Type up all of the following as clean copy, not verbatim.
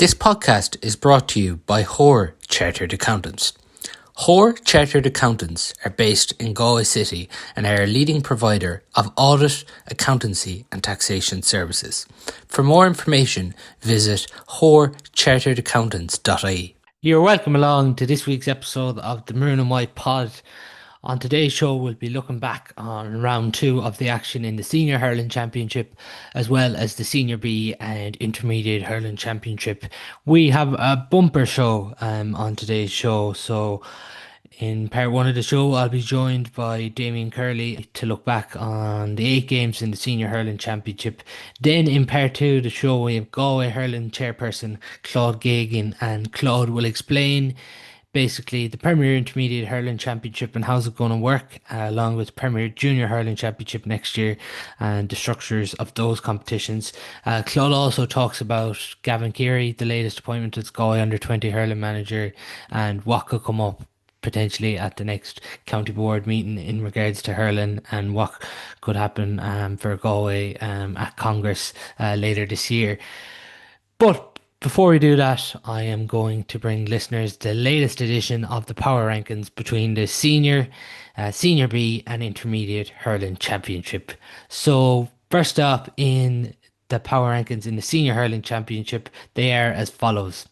This podcast is brought to you by Hoare Chartered Accountants. Hoare Chartered Accountants are based in Galway City and are a leading provider of audit, accountancy and taxation services. For more information, visit hoarecharteredaccountants.ie. You're welcome along to this week's episode of the Maroon and White Pod. On today's show, we'll be looking back on round 2 of the action in the Senior Hurling Championship, as well as the Senior B and Intermediate Hurling Championship. We have a bumper show on today's show. So in part 1 of the show, I'll be joined by Damian Curley to look back on the 8 games in the Senior Hurling Championship. Then in part 2 of the show, we have Galway Hurling chairperson Claude Geoghegan, and Claude will explain basically the Premier Intermediate Hurling Championship and how's it going to work, along with Premier Junior Hurling Championship next year and the structures of those competitions. Claude also talks about Gavin Keary, the latest appointment as Galway Under-20 Hurling Manager, and what could come up potentially at the next county board meeting in regards to hurling and what could happen for Galway at Congress later this year. But before we do that, I am going to bring listeners the latest edition of the power rankings between the Senior, Senior B and Intermediate Hurling Championship. So first up in the power rankings in the Senior Hurling Championship, they are as follows.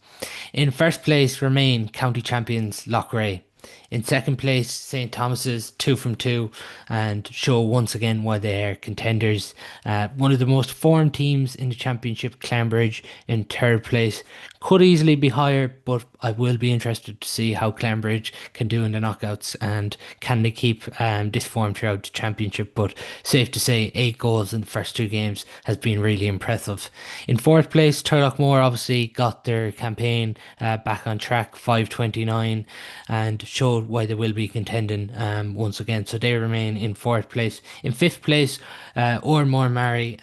In first place remain county champions Loughrea. In second place, St. Thomas's 2 from 2 and show once again why they are contenders. One of the most formed teams in the championship, Clanbridge, in third place. Could easily be higher, but I will be interested to see how Clanbridge can do in the knockouts and can they keep this form throughout the championship. But safe to say 8 goals in the first 2 games has been really impressive. In fourth place, Turlockmore obviously got their campaign back on track, 529, and showed why they will be contending once again. So they remain in fourth place. In fifth place, Ormore Mary.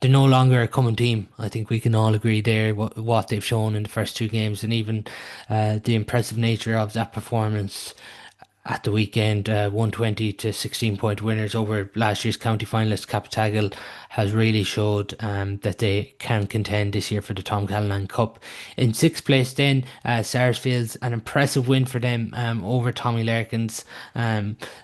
They're no longer a common team. I think we can all agree there what they've shown in the first 2 games, and even the impressive nature of that performance at the weekend, 120 to 16-point winners over last year's county finalist Captagal, has really showed that they can contend this year for the Tom Callanan Cup. In sixth place then, Sarsfield's an impressive win for them over Tommy Larkins.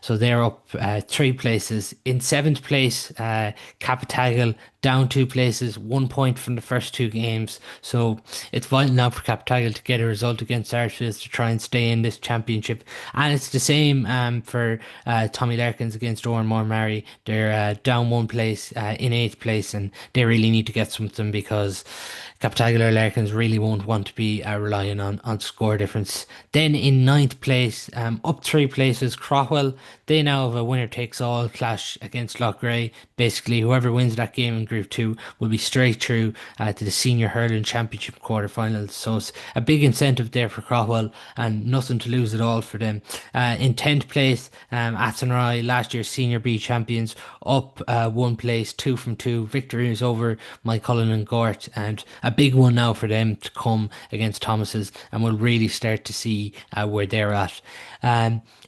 So they're up 3 places. In seventh place, Captagal down 2 places, 1 point from the first 2 games. So it's vital now for Captagal to get a result against Sarsfields to try and stay in this championship. And it's the same for Tommy Larkins against Ormore Mary. They're down 1 place in 8th place, and they really need to get something because Captagal or Larkins really won't want to be relying on score difference. Then in 9th place, up 3 places, Craughwell. They now have a winner-takes-all clash against Loughrea. Basically, whoever wins that game in Group 2 will be straight through to the Senior Hurling Championship quarterfinals. So it's a big incentive there for Craughwell and nothing to lose at all for them. In 10th place, Athenry, last year's Senior B champions, up 1 place, 2 from 2. Victories over Mike Cullen and Gort, and a big one now for them to come against Thomas's, and we'll really start to see where they're at.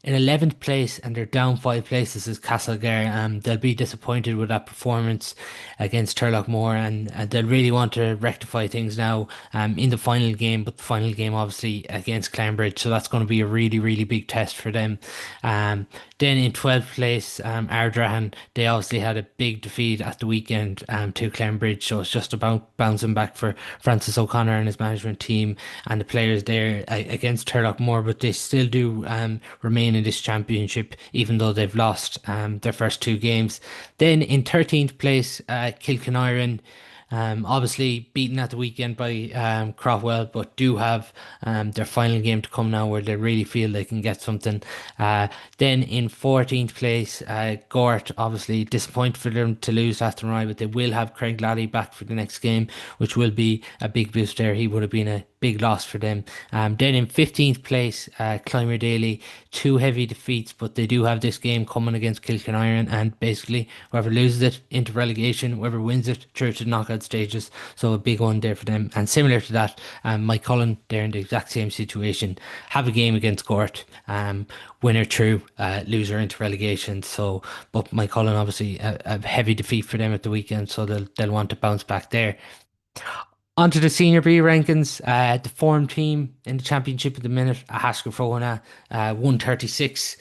In 11th place, and they're down 5 places, is Castlegar. They'll be disappointed with that performance against Turlockmore, and they'll really want to rectify things now in the final game, but the final game obviously against Clanbridge, so that's going to be a really, really big test for them. Then in 12th place, Ardrahan, they obviously had a big defeat at the weekend to Clanbridge, so it's just about bouncing back for Francis O'Connor and his management team and the players there against Turlockmore, but they still do remain in this championship even though they've lost their first 2 games. Then in 13th place, Kilkennyren, obviously beaten at the weekend by Craughwell, but do have their final game to come now where they really feel they can get something. Then in 14th place, Gort, obviously disappointed for them to lose Athenry, but they will have Craig Laddie back for the next game, which will be a big boost there. He would have been a big loss for them. Then in 15th place, Clymer Daly, 2 heavy defeats, but they do have this game coming against Kilkennyren, and basically whoever loses it into relegation, whoever wins it through to the knockout stages. So a big one there for them. And similar to that, Mike Cullen, they're in the exact same situation. Have a game against Gort, winner through, loser into relegation. So, but Mike Cullen obviously a heavy defeat for them at the weekend, so they'll want to bounce back there. Onto the Senior B rankings. The form team in the championship at the minute, Haskell Frohana, 136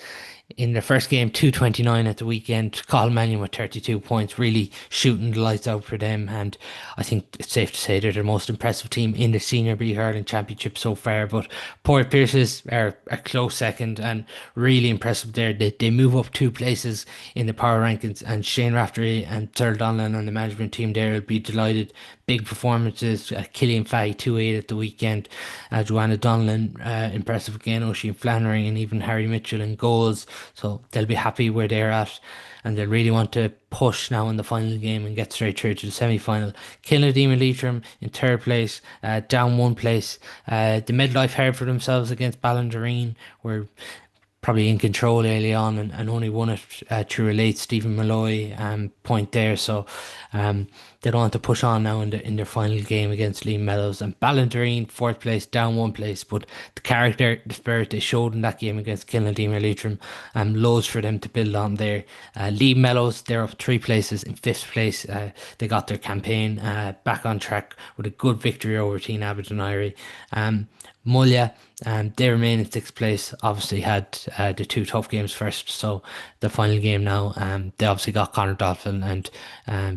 in their first game, 229 at the weekend. Colin Mannion with 32 points, really shooting the lights out for them. And I think it's safe to say they're the most impressive team in the Senior B Hurling Championship so far. But Port Pierces are a close second and really impressive there. They move up two places in the power rankings, and Shane Raftery and Terrell Donlan on the management team there will be delighted. Big performances. Killian Fahey 2-8 at the weekend. Joanna Donlan impressive again. Oisin Flannery and even Harry Mitchell in goals. So they'll be happy where they're at, and they'll really want to push now in the final game and get straight through to the semi-final. Kilnadine and Leitrim in third place, down one place. The midlife held for themselves against Ballindereen, where probably in control early on and only won it through a late Stephen Malloy point there. So they don't want to push on now in their final game against Lee Mellows. And Ballindereen, fourth place, down one place. But the character, the spirit they showed in that game against Kilnadine Leitrim, loads for them to build on there. Lee Mellows, they're up three places. In fifth place, they got their campaign back on track with a good victory over Teen Aberdeen. Mulla, they remain in sixth place. Obviously, had the two tough games first, so the final game now. They obviously got Conor Dolphin and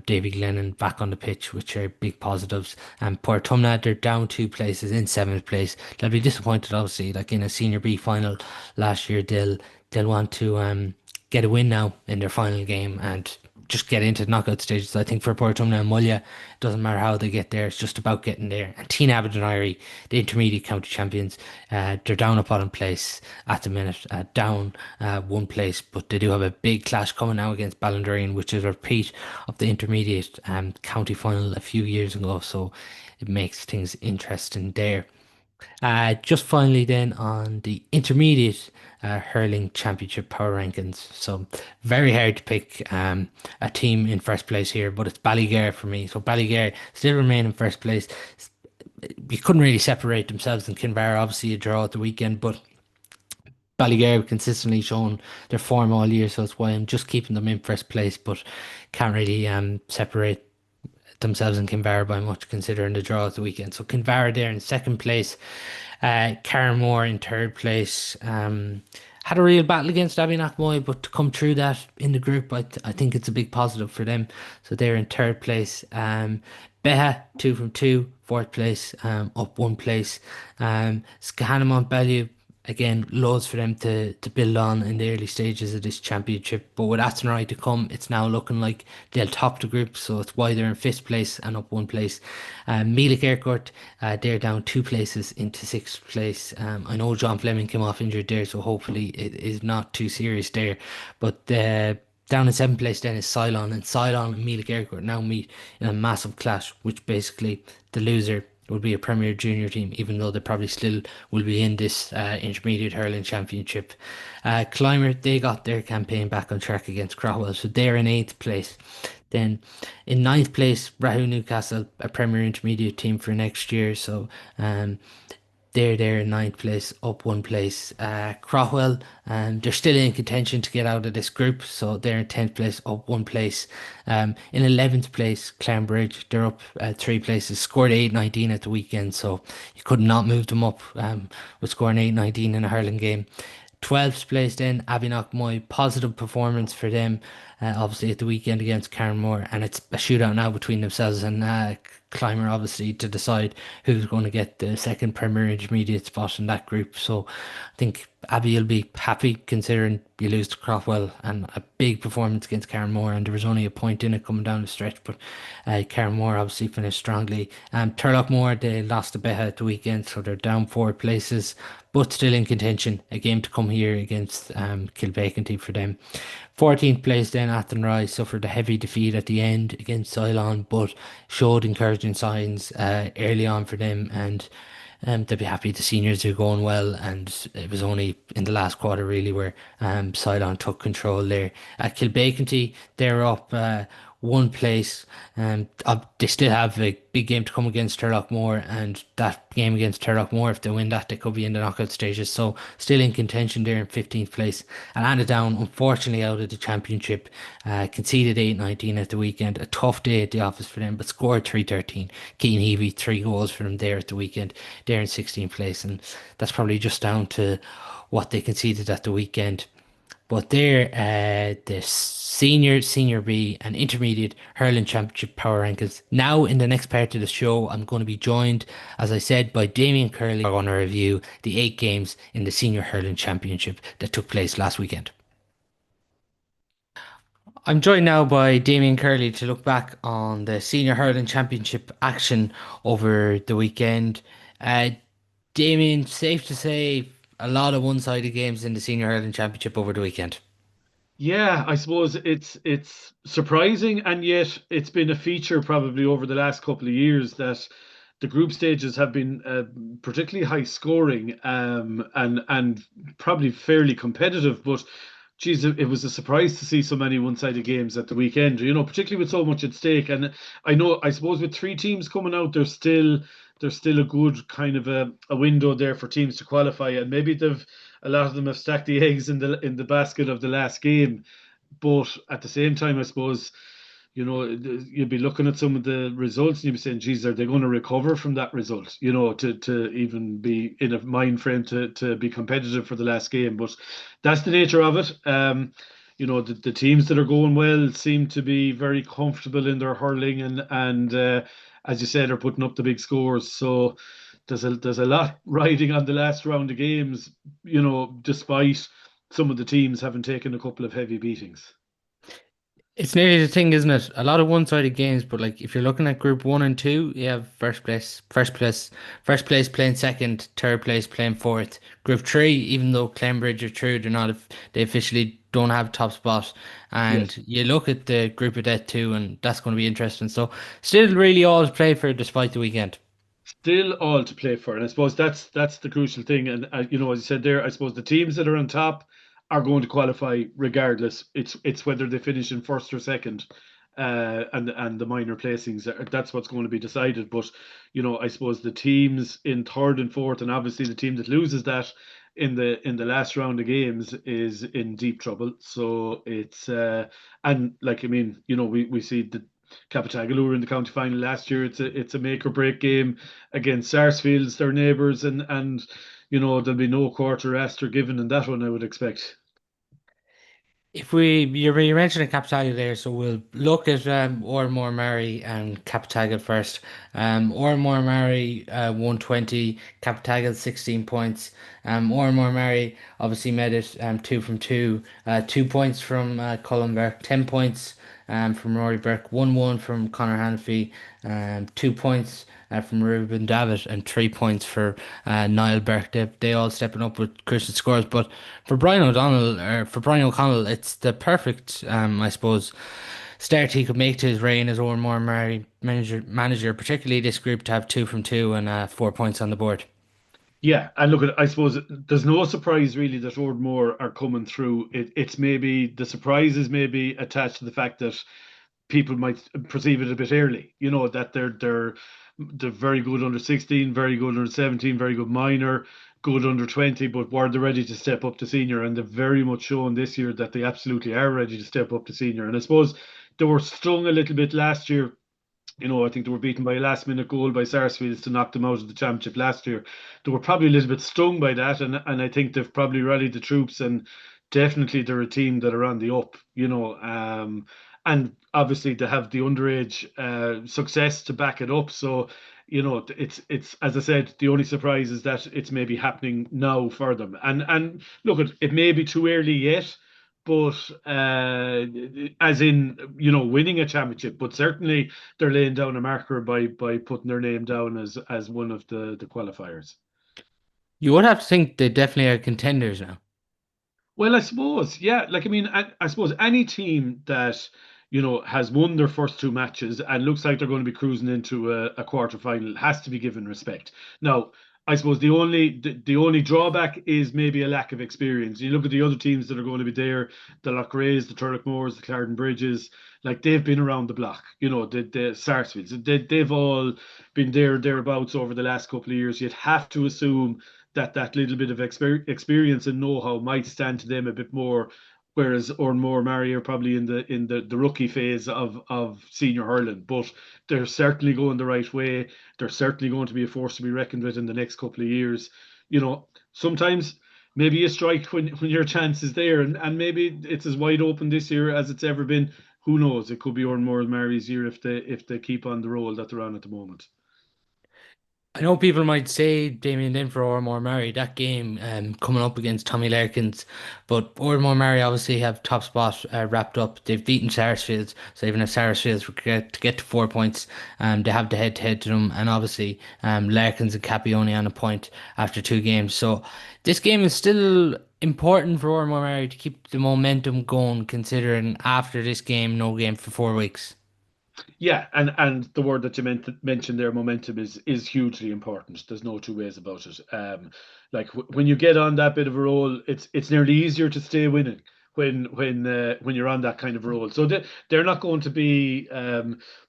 Davy Glennon back on the pitch, which are big positives. And Portumna, they're down two places in seventh place. They'll be disappointed, obviously. Like in a Senior B final last year, they'll want to get a win now in their final game and just get into the knockout stages. I think for Portumna and Mulla, it doesn't matter how they get there, it's just about getting there. And Teen Aberdeen, the intermediate county champions, they're down a bottom place at the minute, down one place, but they do have a big clash coming now against Ballindereen, which is a repeat of the intermediate county final a few years ago, so it makes things interesting there. Just finally, then on the intermediate hurling championship power rankings. So very hard to pick a team in first place here, but it's Ballygare for me. So Ballygare still remain in first place. You couldn't really separate themselves and Kinvara, obviously a draw at the weekend, but Ballygare have consistently shown their form all year, so that's why I'm just keeping them in first place, but can't really separate themselves and Kinvara by much considering the draw at the weekend. So Kinvara there in second place, Carramore in third place. Had a real battle against Abbey but to come through that in the group, I think it's a big positive for them. So they're in third place. Beha, 2 from 2, fourth place, up one place. Skahanamont Bellew, again, loads for them to build on in the early stages of this championship. But with Athenry to come, it's now looking like they'll top the group. So it's why they're in fifth place and up one place. Mealich Aircourt, they're down two places into sixth place. I know John Fleming came off injured there, so hopefully it is not too serious there. But down in seventh place then is Ceylon, and Ceylon and Mealich Aircourt now meet in a massive clash, which basically the loser will be a Premier Junior team, even though they probably still will be in this Intermediate Hurling Championship. Clymer, they got their campaign back on track against Crowell, so they're in eighth place. Then in ninth place, Rahu Newcastle, a Premier Intermediate team for next year, so they're there in ninth place, up one place. Crowell, they're still in contention to get out of this group, so they're in 10th place, up one place. In 11th place, Clanbridge, they're up three places, scored 8-19 at the weekend, so you could not move them up with scoring 8-19 in a hurling game. 12th place then, Abbeynockmoy, positive performance for them, obviously at the weekend against Carnmore, and it's a shootout now between themselves and Clymer, obviously, to decide who's going to get the second Premier Intermediate spot in that group. So I think Abbey will be happy considering you lose to Crofwell and a big performance against Carnmore, and there was only a point in it coming down the stretch, but Carnmore obviously finished strongly. Turlockmore, they lost to Beha at the weekend, so they're down four places, but still in contention. A game to come here against Kilvacanty for them. 14th place then, Athenry suffered a heavy defeat at the end against Ceylon, but showed encouraging signs early on for them, and they'll be happy the seniors are going well, and it was only in the last quarter really where Ceylon took control there. At Kilbacanty, they're up one place. They still have a big game to come against Turlockmore, and that game against Turlockmore, if they win that, they could be in the knockout stages. So still in contention there in 15th place. And Annadown, unfortunately, out of the championship, conceded 8-19 at the weekend. A tough day at the office for them, but scored 3-13. Keane Heavey, 3 goals for them there at the weekend. They're in 16th place, and that's probably just down to what they conceded at the weekend. But they're the senior B, and intermediate hurling championship power rankings. Now, in the next part of the show, I'm going to be joined, as I said, by Damian Curley. We're going to review the 8 games in the senior hurling championship that took place last weekend. I'm joined now by Damian Curley to look back on the senior hurling championship action over the weekend. Uh, Damien, safe to say, a lot of one-sided games in the senior hurling championship over the weekend. Yeah, I suppose it's surprising, and yet it's been a feature probably over the last couple of years that the group stages have been particularly high scoring, and probably fairly competitive. But geez, it was a surprise to see so many one-sided games at the weekend. Particularly with so much at stake. And I suppose with three teams coming out, there's still a good kind of a window there for teams to qualify, and maybe a lot of them have stacked the eggs in the basket of the last game. But at the same time, I suppose, you'd be looking at some of the results and you'd be saying, geez, are they going to recover from that result, to even be in a mind frame to be competitive for the last game. But that's the nature of it. The teams that are going well seem to be very comfortable in their hurling, and as you said, are putting up the big scores. So there's a lot riding on the last round of games, despite some of the teams having taken a couple of heavy beatings. It's nearly the thing, isn't it? A lot of one-sided games, but like if you're looking at group one and two, you have first place playing second, third place playing fourth. Group three, even though Clembridge are through, they officially don't have top spot. And Yes. you look at the group of death too, and that's going to be interesting. So still really all to play for despite the weekend. Still all to play for, and I suppose that's the crucial thing. And as you said there, I suppose the teams that are on top are going to qualify regardless. It's whether they finish in first or second, and the minor placings. That's what's going to be decided. But I suppose the teams in third and fourth, and obviously the team that loses that in the last round of games is in deep trouble. So it's and like I mean, we see the Capitagal who were in the county final last year. It's a make or break game against Sarsfields, their neighbours, and there'll be no quarter asked or given in that one, I would expect. If you're mentioning Captagal there, so we'll look at Ormore Mary and Captagal first. Ormore Mary 120, Captagal 16 points. Ormore Mary obviously made it two from two, 2 points from Colin Burke, 10 points from Rory Burke, 1-1 from Conor Hanafy, 2 points from Ruben Davitt, and 3 points for Niall Burke. They all stepping up with Christian scores. But for Brian O'Connell, it's the perfect, I suppose, start he could make to his reign as Ormore Mary manager, particularly this group to have two from two and 4 points on the board. Yeah, and look, I suppose there's no surprise really that Ardmore are coming through. It's maybe the surprise is maybe attached to the fact that people might perceive it a bit early. That they're very good under 16, very good under 17, very good minor, good under 20, but were they ready to step up to senior? And they've very much shown this year that they absolutely are ready to step up to senior. And I suppose they were stung a little bit last year. I think they were beaten by a last minute goal by Sarsfields to knock them out of the championship last year. They were probably a little bit stung by that, and I think they've probably rallied the troops, and definitely they're a team that are on the up, and obviously they have the underage success to back it up. So, it's as I said, the only surprise is that it's maybe happening now for them. And look, it may be too early yet, but as in winning a championship, but certainly they're laying down a marker by putting their name down as one of the qualifiers. You would have to think they definitely are contenders now. Well, I suppose, yeah. Like, I mean, I suppose any team that, has won their first two matches and looks like they're going to be cruising into a quarter final has to be given respect. Now, I suppose the only drawback is maybe a lack of experience. You look at the other teams that are going to be there, the Loughrays, the Turlough the Clarendon Bridges, like they've been around the block. The Sarsfields, they've all been thereabouts over the last couple of years. You'd have to assume that that little bit of experience and know-how might stand to them a bit more. Whereas Ormore Mary are probably in the rookie phase of senior hurling, but they're certainly going the right way. They're certainly going to be a force to be reckoned with in the next couple of years. Sometimes maybe you strike when your chance is there, and maybe it's as wide open this year as it's ever been. Who knows? It could be Ormore Mary's year if they keep on the roll that they're on at the moment. I know people might say Damien Linford or Ormore Mary that game coming up against Tommy Larkins, but Ormore Mary obviously have top spot wrapped up. They've beaten Sarsfields, so even if Sarsfields get to 4 points, they have the head to head to them, and obviously Larkins and Cappy only on a point after 2 games. So this game is still important for Ormore Mary to keep the momentum going, considering after this game, no game for 4 weeks. Yeah, and the word that you mentioned there, momentum is hugely important. There's no two ways about it. Like when you get on that bit of a roll, it's nearly easier to stay winning when you're on that kind of roll. So they're not going to be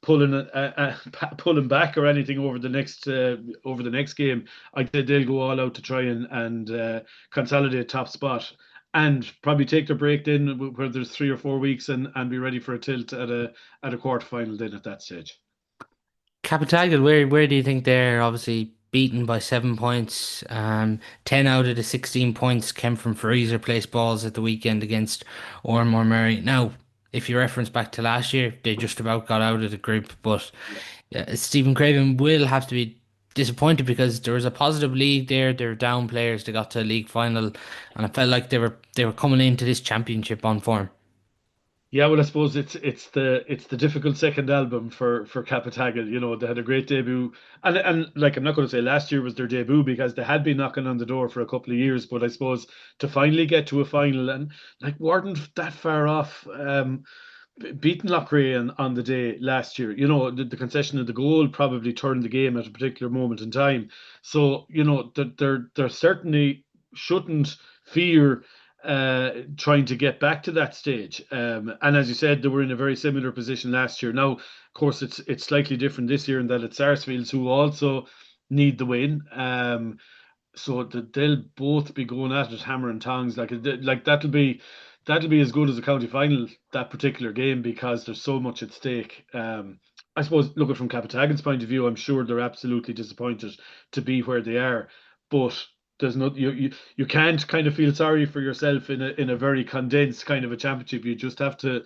pulling back or anything over the next game. I think they'll go all out to try and consolidate top spot. And probably take their break then, where there's 3 or 4 weeks, and be ready for a tilt at a quarter final then at that stage. Capitagal, where do you think they're obviously beaten by 7 points? 10 out of the 16 points came from Fraser place balls at the weekend against Ormore Murray. Now, if you reference back to last year, they just about got out of the group, but Yeah. Stephen Craven will have to be disappointed because there was a positive league there. They were down players. They got to a league final, and I felt like they were coming into this championship on form. Yeah, well, I suppose it's the difficult second album for Capitagal. They had a great debut, and like I'm not going to say last year was their debut because they had been knocking on the door for a couple of years, but I suppose to finally get to a final and like weren't that far off. Beating Loughrea on the day last year. The concession of the goal probably turned the game at a particular moment in time. So, they're certainly shouldn't fear trying to get back to that stage. And as you said, they were in a very similar position last year. Now, of course, it's slightly different this year in that it's Sarsfields who also need the win. So that they'll both be going at it hammer and tongs. Like that'll be as good as a county final, that particular game, because there's so much at stake. I suppose looking from Capitagan's point of view, I'm sure they're absolutely disappointed to be where they are, but there's not you can't kind of feel sorry for yourself in a very condensed kind of a championship. You just have to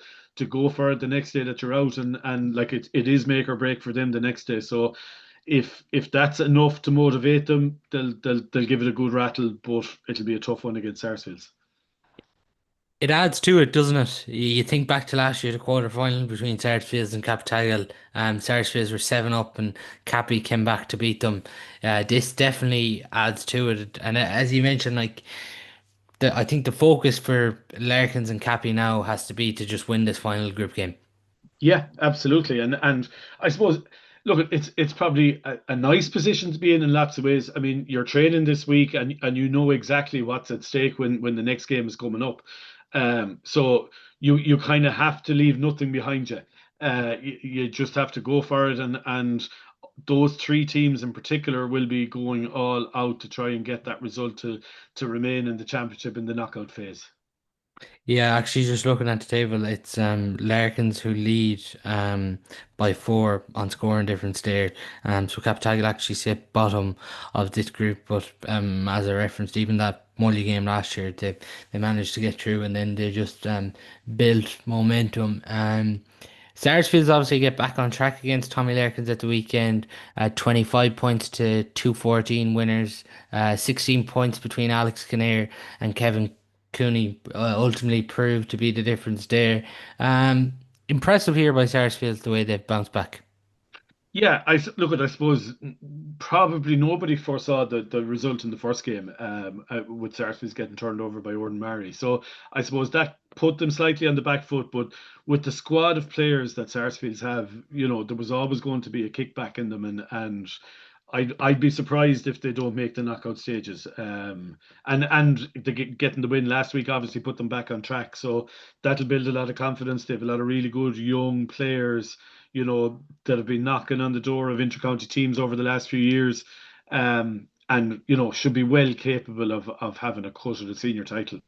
go for it the next day that you're out, and like it is make or break for them the next day. So if that's enough to motivate them, they'll give it a good rattle, but it'll be a tough one against Sarsfields. It adds to it, doesn't it? You think back to last year, the quarter final between Sarsfields and Capitagal. Sarsfields were 7 up, and Cappy came back to beat them. This definitely adds to it, and as you mentioned, like I think the focus for Larkins and Cappy now has to be to just win this final group game. Yeah, absolutely. And I suppose, look, it's probably a nice position to be in lots of ways. I mean, you're training this week, and you know exactly what's at stake when the next game is coming up. So you kind of have to leave nothing behind you. You just have to go for it, and those three teams in particular will be going all out to try and get that result to remain in the championship in the knockout phase. Yeah, actually, just looking at the table, it's Larkins who lead by 4 on scoring difference there. So Captagal actually sit bottom of this group, but as I referenced, even that Molly game last year, they managed to get through, and then they just built momentum. Sarsfields obviously get back on track against Tommy Larkins at the weekend. 25 points to 214 winners. 16 points between Alex Kinnear and Kevin Cooney ultimately proved to be the difference there. Um, Impressive here by Sarsfields the way they've bounced back. Yeah, look at. I suppose probably nobody foresaw the result in the first game, with Sarsfields getting turned over by Orton Murray. So I suppose that put them slightly on the back foot. But with the squad of players that Sarsfields have, there was always going to be a kickback in them, and I'd be surprised if they don't make the knockout stages. And they getting the win last week obviously put them back on track. So that'll build a lot of confidence. They have a lot of really good young players, that have been knocking on the door of intercounty teams over the last few years. And should be well capable of having a cut at the senior title.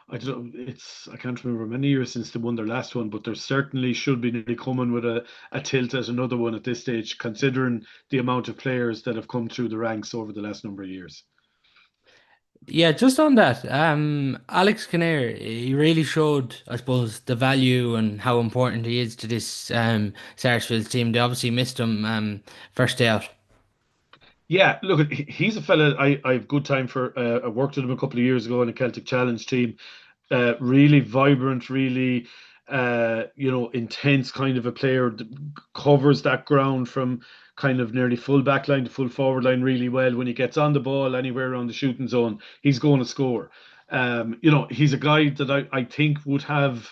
I don't know, I can't remember many years since they won their last one, but there certainly should be nearly coming with a tilt at another one at this stage, considering the amount of players that have come through the ranks over the last number of years. Yeah, just on that, Alex Kinnear, he really showed, I suppose, the value and how important he is to this Sarsfields team. They obviously missed him first day out. Yeah, look, he's a fella I have good time for. I worked with him a couple of years ago in a Celtic Challenge team. Really vibrant, really intense kind of a player that covers that ground from kind of nearly full back line to full forward line really well. When he gets on the ball anywhere around the shooting zone, he's going to score. He's a guy that I think would have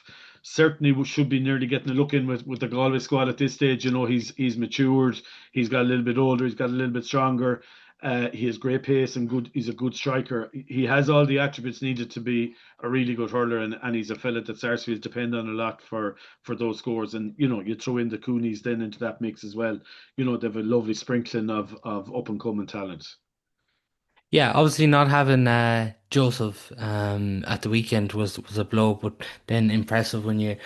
certainly should be nearly getting a look in with the Galway squad at this stage. He's matured, he's got a little bit older, he's got a little bit stronger. He has great pace and good. He's a good striker. He has all the attributes needed to be a really good hurler, and he's a fella that Sarsfields depend on a lot for those scores. And you throw in the Coonies then into that mix as well. They have a lovely sprinkling of up and coming talent. Yeah, obviously not having Joseph at the weekend was a blow, but then impressive when you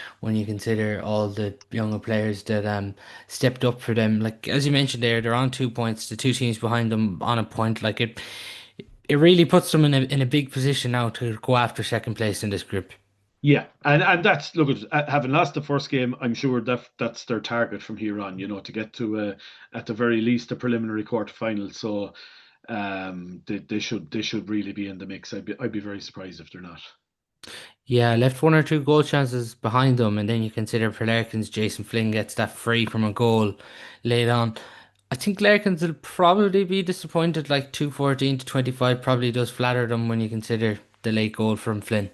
consider all the younger players that stepped up for them. Like as you mentioned there, they're on 2 points, the two teams behind them on a point. Like it really puts them in a big position now to go after second place in this group. Yeah, and that's look having lost the first game, I'm sure that's their target from here on. To get to at the very least a preliminary quarter final. So they should really be in the mix. I'd be very surprised if they're not. Yeah, left one or two goal chances behind them, and then you consider for Larkins, Jason Flynn gets that free from a goal laid on. I think Larkins will probably be disappointed, like 214 to 25 probably does flatter them when you consider the late goal from Flynn.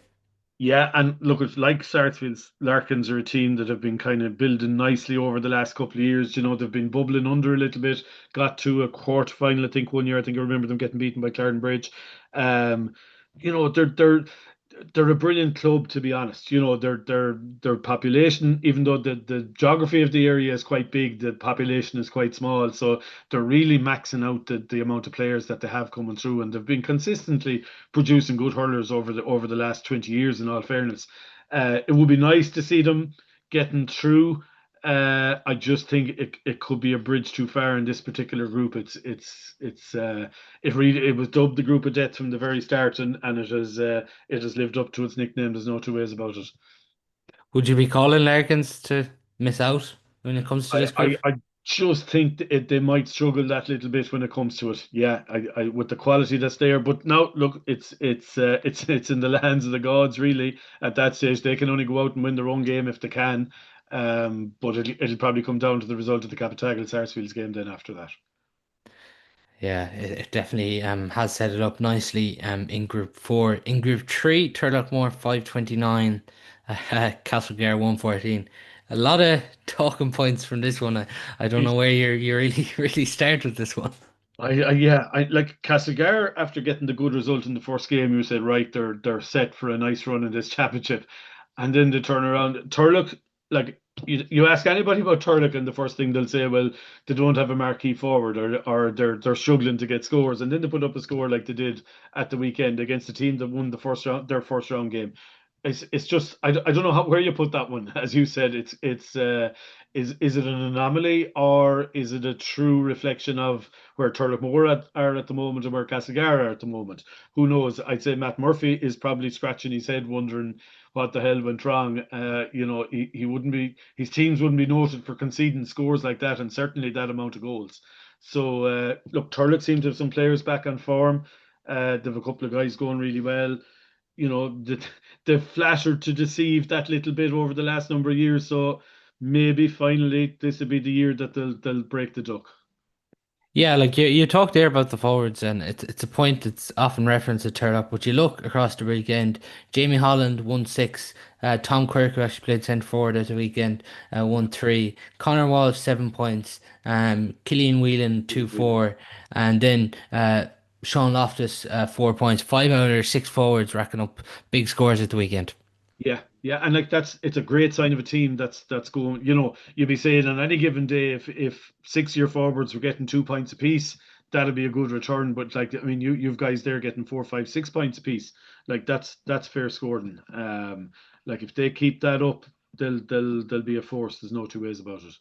Yeah, and look, it's like Sarsfield's Larkins are a team that have been kind of building nicely over the last couple of years. They've been bubbling under a little bit. Got to a quarter final, I think, one year. I think I remember them getting beaten by Clarendon Bridge. Um, they're a brilliant club, to be honest. Their population, even though the geography of the area is quite big, the population is quite small. So they're really maxing out the amount of players that they have coming through, and they've been consistently producing good hurlers over the last 20 years. In all fairness, it would be nice to see them getting through. I just think it could be a bridge too far in this particular group. It was dubbed the group of death from the very start, and it has lived up to its nickname. There's no two ways about it. Would you be calling Larkins to miss out when it comes to I this I, group? I just think they might struggle that little bit when it comes to it. Yeah, with the quality that's there. But now look, it's in the hands of the gods really. At that stage, they can only go out and win their own game if they can. But it'll probably come down to the result of the Capitagrel Sarsfields game then after that. Yeah, it definitely has set it up nicely in Group 4. In Group 3, Turlockmore 529, Castlegar 114. A lot of talking points from this one. I don't know where you really really start with this one. Yeah, I like Castlegar after getting the good result in the first game. You said right, they're set for a nice run in this championship, and then they turn around. Turlock, like you ask anybody about Turlock, and the first thing they'll say, well, they don't have a marquee forward, or they're struggling to get scores, and then they put up a score like they did at the weekend against the team that won their first round game. It's just I don't know where you put that one. As you said, is it an anomaly, or is it a true reflection of where Turlockmore are at the moment and where Castlegar are at the moment? Who knows? I'd say Matt Murphy is probably scratching his head, wondering what the hell went wrong. He wouldn't be, his teams wouldn't be noted for conceding scores like that, and certainly that amount of goals. So look, Turlock seem to have some players back on form. They've a couple of guys going really well. They've flattered to deceive that little bit over the last number of years. So maybe finally this will be the year that they'll break the duck. Yeah, like you talked there about the forwards, and it's a point that's often referenced at Turlock. But you look across the weekend, Jamie Holland won six, Tom Quirk, who actually played centre forward at the weekend, won three, Connor Walsh 7 points, Killian Whelan 2-4, and then Sean Loftus 4 points. Five out of their six forwards racking up big scores at the weekend. Yeah, yeah, and like it's a great sign of a team that's going. You'd be saying on any given day, if six of your forwards were getting 2 points apiece, that'd be a good return. But like, I mean, you've guys there getting 4, 5, 6 points apiece. Like that's fair scoring. Like if they keep that up, they'll be a force. There's no two ways about it.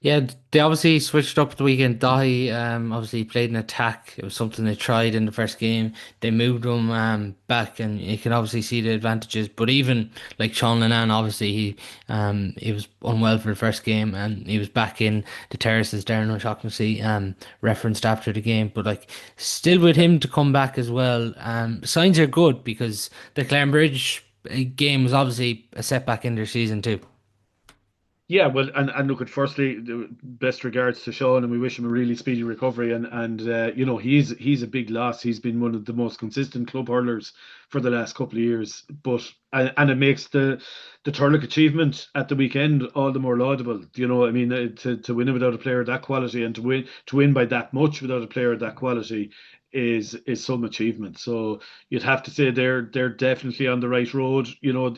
Yeah, they obviously switched up the weekend. Dahi obviously played an attack. It was something they tried in the first game. They moved him back, and you can obviously see the advantages. But even like Sean Lennon, obviously he was unwell for the first game, and he was back in the terraces. Darren O'Shaughnessy referenced after the game, but like still with him to come back as well. Signs are good because the Clarenbridge game was obviously a setback in their season too. Yeah, well, and look at firstly, the best regards to Sean, and we wish him a really speedy recovery. And he's a big loss. He's been one of the most consistent club hurlers for the last couple of years. But and it makes the Turlock achievement at the weekend all the more laudable. I mean, to win it without a player of that quality, and to win by that much without a player of that quality is some achievement. So you'd have to say they're definitely on the right road.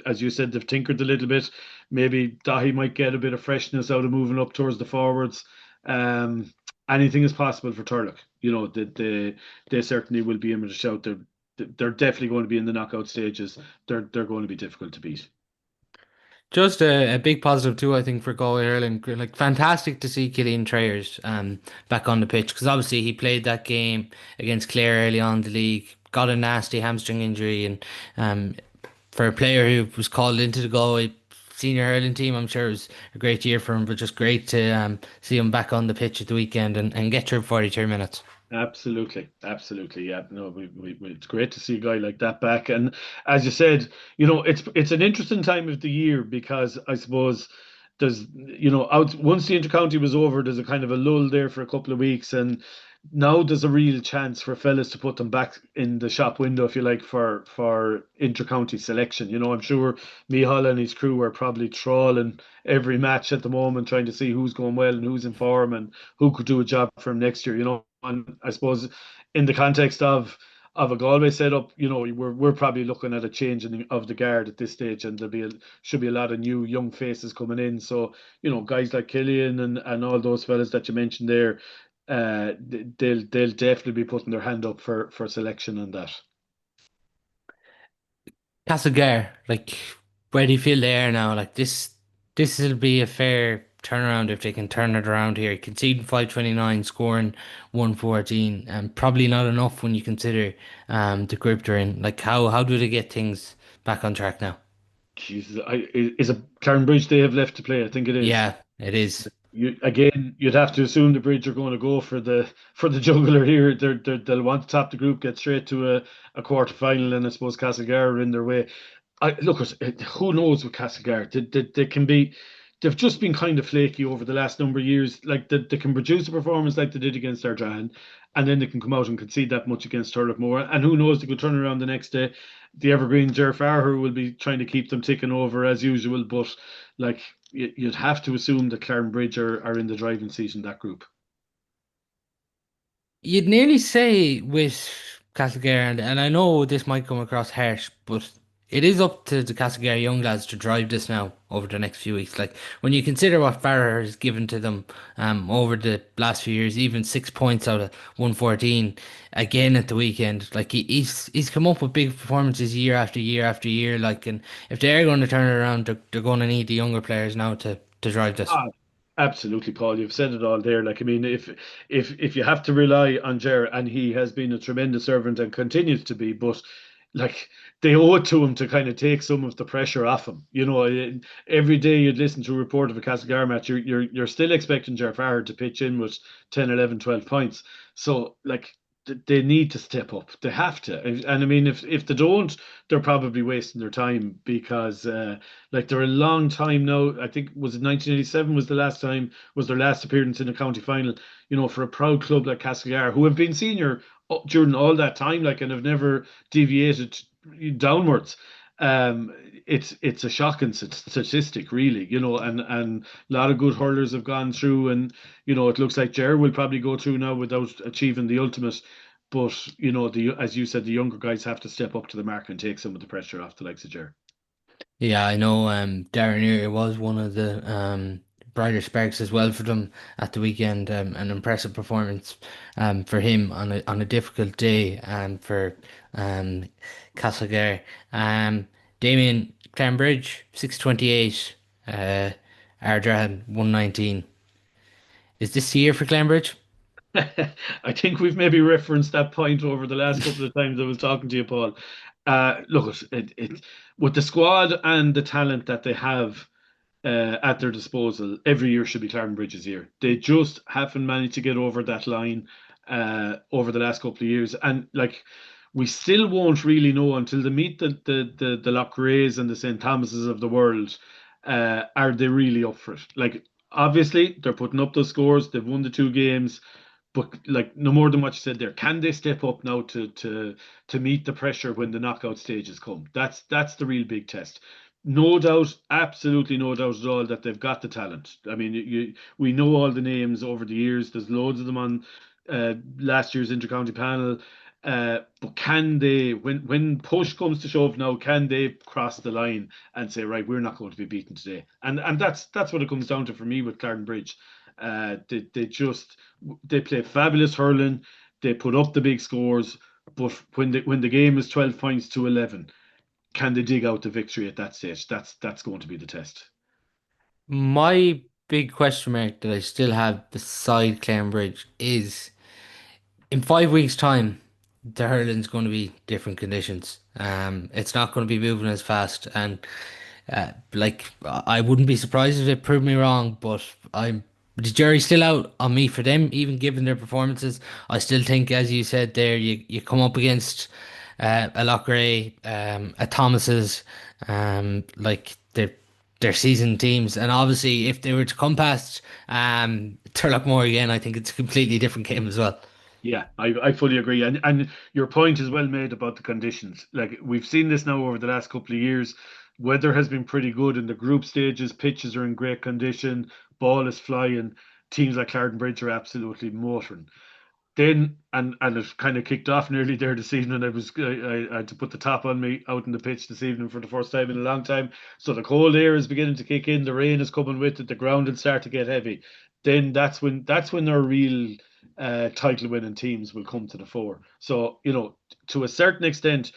As you said, they've tinkered a little bit. Maybe Dahi might get a bit of freshness out of moving up towards the forwards. Um, Anything is possible for Turlock. They certainly will be in with a shout. They're definitely going to be in the knockout stages. They're going to be difficult to beat. Just a big positive too, I think, for Galway Hurling. Like fantastic to see Killian Trayers back on the pitch because obviously he played that game against Clare early on in the league, got a nasty hamstring injury, and um, for a player who was called into the Galway senior hurling team, I'm sure it was a great year for him. But just great to see him back on the pitch at the weekend and get through 42 minutes. Absolutely, absolutely. Yeah, no, it's great to see a guy like that back. And as you said, it's an interesting time of the year because I suppose once the intercounty was over, there's a kind of a lull there for a couple of weeks, and now there's a real chance for fellas to put them back in the shop window, if you like, for intercounty selection. I'm sure Mihal and his crew are probably trawling every match at the moment, trying to see who's going well and who's in form and who could do a job for him next year. And I suppose in the context of a Galway setup, we're probably looking at a change of the guard at this stage, and should be a lot of new young faces coming in. So guys like Killian and all those fellas that you mentioned there, they'll definitely be putting their hand up for selection on that. Castlegar, like where do you feel they are now? Like this will be a fair turnaround if they can turn it around here. Conceding 529, scoring 114, and probably not enough when you consider the group they're in. Like how do they get things back on track now? Jesus, is it Claren Bridge they have left to play? I think it is. Yeah, it is. You'd have to assume the Bridge are going to go for the juggler here. They'll want to top the group, get straight to a quarter final, and I suppose Castlegar are in their way. Look, who knows with Castlegar? They can be. They've just been kind of flaky over the last number of years. Like they can produce a performance like they did against Ardrahan, and then they can come out and concede that much against Turlock. And who knows? They could turn around the next day. The evergreen Ger Farher will be trying to keep them ticking over as usual, but like you'd have to assume that Claren Bridge are in the driving seat in that group. You'd nearly say with Castlegar, and I know this might come across harsh, but it is up to the Castlegar young lads to drive this now over the next few weeks. Like when you consider what Farrer has given to them over the last few years, even 6 points out of 114 again at the weekend. Like he's come up with big performances year after year after year. Like and if they're going to turn it around, they're going to need the younger players now to drive this. Ah, absolutely, Paul. You've said it all there. Like, I mean, if you have to rely on Ger, and he has been a tremendous servant and continues to be, but like they owe it to him to kind of take some of the pressure off him. Every day you'd listen to a report of a Castlegar match, you're still expecting Ger Farrer to pitch in with 10, 11, 12 points. So like they need to step up. They have to. And I mean, if they don't, they're probably wasting their time because like they're a long time now. I think was it 1987 was the last time was their last appearance in a county final. You know, for a proud club like Castlegar, who have been senior during all that time, like and have never deviated downwards. It's a shocking statistic, really. You know, and a lot of good hurlers have gone through, and you know, it looks like Ger will probably go through now without achieving the ultimate. But you know, the as you said, the younger guys have to step up to the mark and take some of the pressure off the likes of Ger. Yeah, I know Darren Ear was one of the brighter sparks as well for them at the weekend. An impressive performance for him on a difficult day for um, Castlegar. Damien Clanbridge 628, Ardrahan 119. Is this the year for Clanbridge? I think we've maybe referenced that point over the last couple of times I was talking to you, Paul. Look, with the squad and the talent that they have at their disposal, every year should be Bridge's year. They just haven't managed to get over that line over the last couple of years, and like we still won't really know until they meet the Loughrays and the St. Thomases of the world. Are they really up for it? Like obviously they're putting up those scores. They've won the two games. But like no more than what you said there, can they step up now to meet the pressure when the knockout stages come? That's the real big test. No doubt, absolutely no doubt at all that they've got the talent. I mean, we know all the names over the years. There's loads of them on last year's intercounty panel. But can they, when push comes to shove now, can they cross the line and say, right, we're not going to be beaten today? And that's what it comes down to for me with Clarendon Bridge. They just they play fabulous hurling. They put up the big scores, but when the game is 12 points to 11, can they dig out the victory at that stage? That's going to be the test. My big question mark that I still have beside Cambridge is in 5 weeks' time, the hurling's going to be different conditions. It's not going to be moving as fast, and like I wouldn't be surprised if it proved me wrong. But I'm the jury's still out on me for them, even given their performances. I still think, as you said there, you come up against a Loughrea, a Thomas's, like they're seasoned teams, and obviously if they were to come past Turlockmore again, I think it's a completely different game as well. Yeah, I fully agree. And your point is well made about the conditions. Like we've seen this now over the last couple of years. Weather has been pretty good in the group stages, pitches are in great condition, ball is flying. Teams like Clarendon Bridge are absolutely motoring. Then and it kind of kicked off nearly there this evening. I had to put the top on me out in the pitch this evening for the first time in a long time. So the cold air is beginning to kick in. The rain is coming with it. The ground will start to get heavy. Then that's when our real title winning teams will come to the fore. So you know, to a certain extent,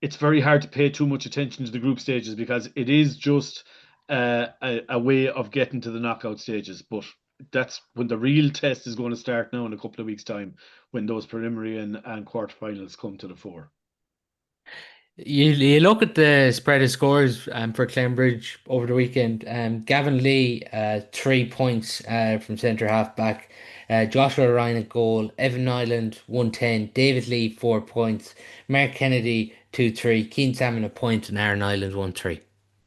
it's very hard to pay too much attention to the group stages because it is just a way of getting to the knockout stages. But that's when the real test is going to start now in a couple of weeks' time, when those preliminary and quarterfinals come to the fore. You look at the spread of scores for Cambridge over the weekend. Gavin Lee, 3 points from centre half back. Joshua Ryan at goal. Evan Nyland, 110. David Lee, 4 points. Mark Kennedy, 2-3. Keen Salmon, a point. And Aaron Nyland, 1-3.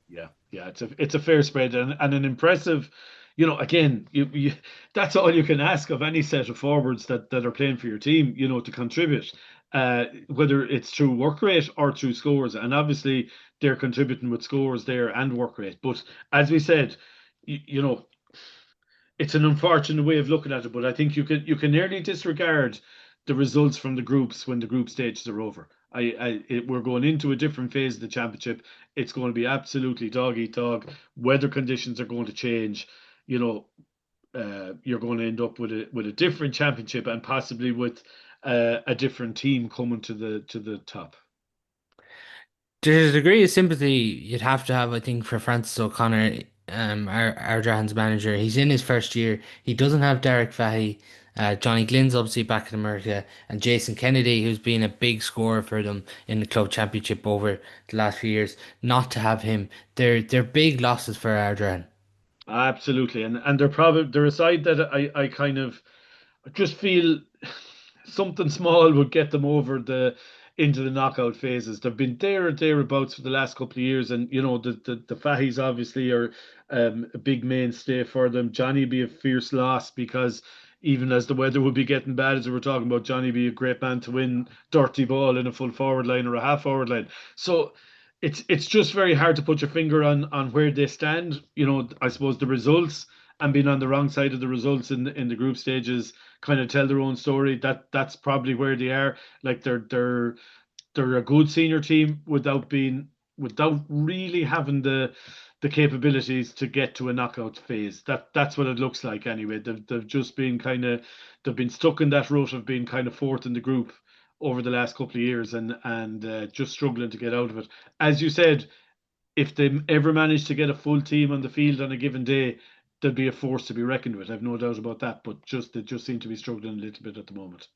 Yeah, yeah, it's a fair spread and an impressive. You know, again, you that's all you can ask of any set of forwards that are playing for your team. You know, to contribute, whether it's through work rate or through scores, and obviously they're contributing with scores there and work rate. But as we said, you know, it's an unfortunate way of looking at it, but I think you can nearly disregard the results from the groups when the group stages are over. We're going into a different phase of the championship. It's going to be absolutely dog eat dog. Weather conditions are going to change. You know, you're going to end up with a different championship and possibly with a different team coming to the top. There's a degree of sympathy you'd have to have, I think, for Francis O'Connor, our Drahan's manager. He's in his first year. He doesn't have Derek Fahey. Johnny Glynn's obviously back in America, and Jason Kennedy, who's been a big scorer for them in the club championship over the last few years. Not to have him, they're big losses for our Drahan. Absolutely, and they're a side that I kind of just feel. something small would get them over the into the knockout phases. They've been there or thereabouts for the last couple of years, and the Fahis obviously are a big mainstay for them. Johnny be a fierce loss because even as the weather would be getting bad, as we were talking about, Johnny be a great man to win dirty ball in a full forward line or a half forward line. So it's just very hard to put your finger on where they stand. I suppose the results and being on the wrong side of the results in the group stages kind of tell their own story. That's probably where they are. Like they're a good senior team without really having the capabilities to get to a knockout phase. That's what it looks like anyway. They've just been they've been stuck in that rut of being kind of fourth in the group over the last couple of years and just struggling to get out of it. As you said, if they ever manage to get a full team on the field on a given day, they'll be a force to be reckoned with. I've no doubt about that. But they just seem to be struggling a little bit at the moment.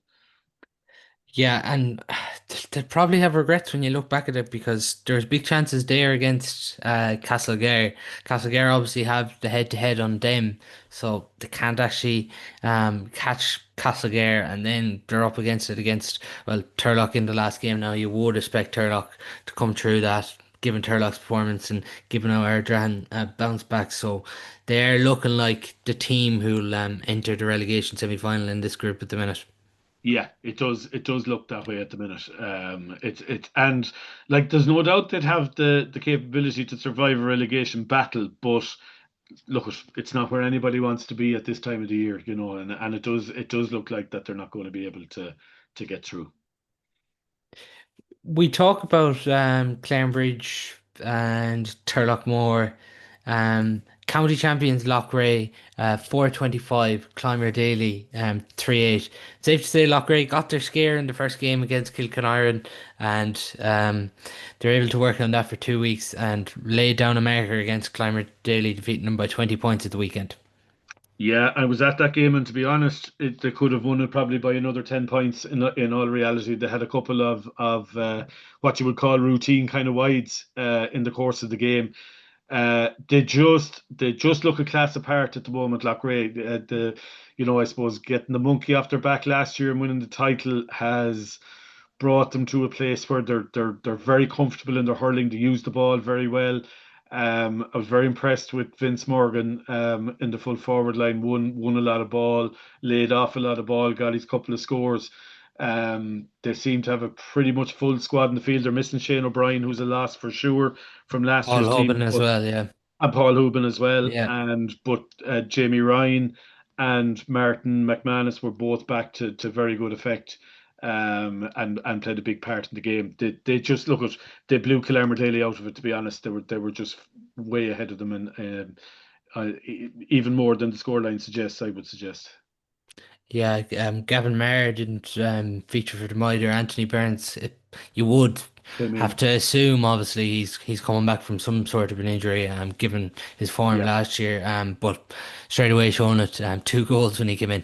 Yeah, and they'll probably have regrets when you look back at it because there's big chances there against Castlegare. Castlegare obviously have the head-to-head on them, so they can't actually catch Castlegare, and then they're up against it against, well, Turlock in the last game. Now you would expect Turlock to come through that, given Turlock's performance and given how Ardran bounced back. So they're looking like the team who'll enter the relegation semi-final in this group at the minute. Yeah, it does. It does look that way at the minute. It's and like there's no doubt they'd have the capability to survive a relegation battle, but look, it's not where anybody wants to be at this time of the year, and it does look like that they're not going to be able to get through. We talk about Clarenbridge and Turlockmore, county champions Loughrea, 425, Clonmere Daly, 3-8. Safe to say Loughrea got their scare in the first game against Kilcaniron, and they're able to work on that for 2 weeks and laid down a marker against Clonmere Daly, defeating them by 20 points at the weekend. Yeah, I was at that game, and to be honest, they could have won it probably by another 10 points. In all reality, they had a couple of what you would call routine kind of wides in the course of the game. They just look a class apart at the moment. Loughrea, I suppose getting the monkey off their back last year and winning the title has brought them to a place where they're very comfortable in their hurling. They use the ball very well. I was very impressed with Vince Morgan in the full forward line. Won a lot of ball, laid off a lot of ball, got his couple of scores. They seem to have a pretty much full squad in the field. They're missing Shane O'Brien, who's a loss for sure from last Paul year's Hoban team, as but well, yeah. and Paul Hooban as well, Yeah. but Jamie Ryan and Martin McManus were both back to very good effect, and played a big part in the game. They just look at they blew Killarmer Daly out of it. To be honest, they were just way ahead of them, and even more than the scoreline suggests. I would suggest. Yeah, Gavin Maher didn't feature for the Mitre. Anthony Burns, you would Came have in, to assume, obviously, he's coming back from some sort of an injury, given his form yeah. last year. But straight away showing it, 2 goals when he came in.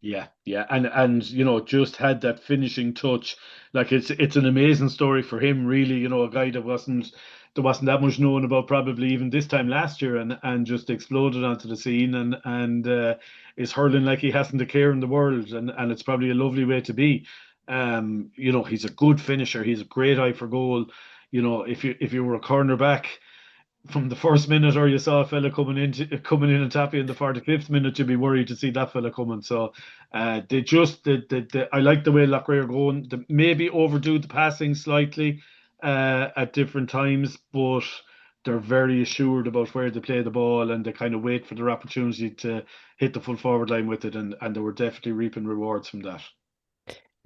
Yeah, yeah, and just had that finishing touch. Like it's an amazing story for him, really. A guy that wasn't that much known about probably even this time last year, and just exploded onto the scene and is hurling like he hasn't a care in the world, and it's probably a lovely way to be. He's a good finisher. He's a great eye for goal. If you were a cornerback from the first minute, or you saw a fella coming in and tap you in the 45th minute, you'd be worried to see that fella coming. So I like the way Loughrea are going. They maybe overdo the passing slightly at different times, but they're very assured about where they play the ball, and they kind of wait for their opportunity to hit the full forward line with it, and they were definitely reaping rewards from that.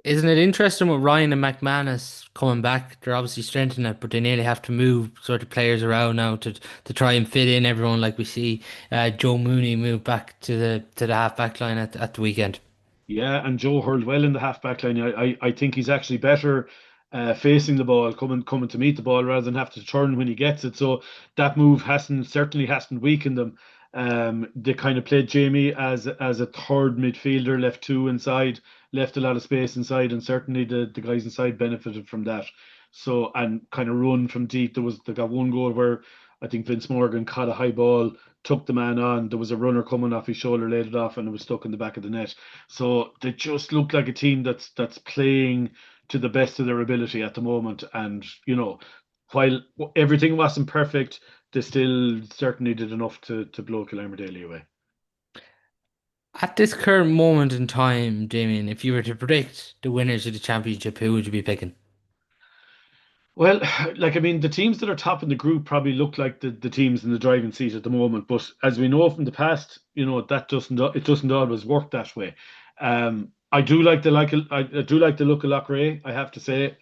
Isn't it interesting with Ryan and McManus coming back? They're obviously strengthening it, but they nearly have to move sort of players around now to try and fit in everyone. Like we see Joe Mooney move back to the half back line at the weekend. Yeah, and Joe hurled well in the half-back line. I think he's actually better facing the ball, coming to meet the ball rather than have to turn when he gets it. So that move certainly hasn't weakened them. They kind of played Jamie as a third midfielder, left two inside, left a lot of space inside, and certainly the guys inside benefited from that. So and kind of run from deep. They got one goal where I think Vince Morgan caught a high ball, took the man on. There was a runner coming off his shoulder, laid it off, and it was stuck in the back of the net. So they just look like a team that's playing to the best of their ability at the moment. And while everything wasn't perfect, they still certainly did enough to blow Killarney Daly away. At this current moment in time, Damien, if you were to predict the winners of the championship, who would you be picking? Well, like I mean, the teams that are top in the group probably look like the teams in the driving seat at the moment. But as we know from the past, that doesn't always work that way. I do I do like the look of Loughrea, I have to say.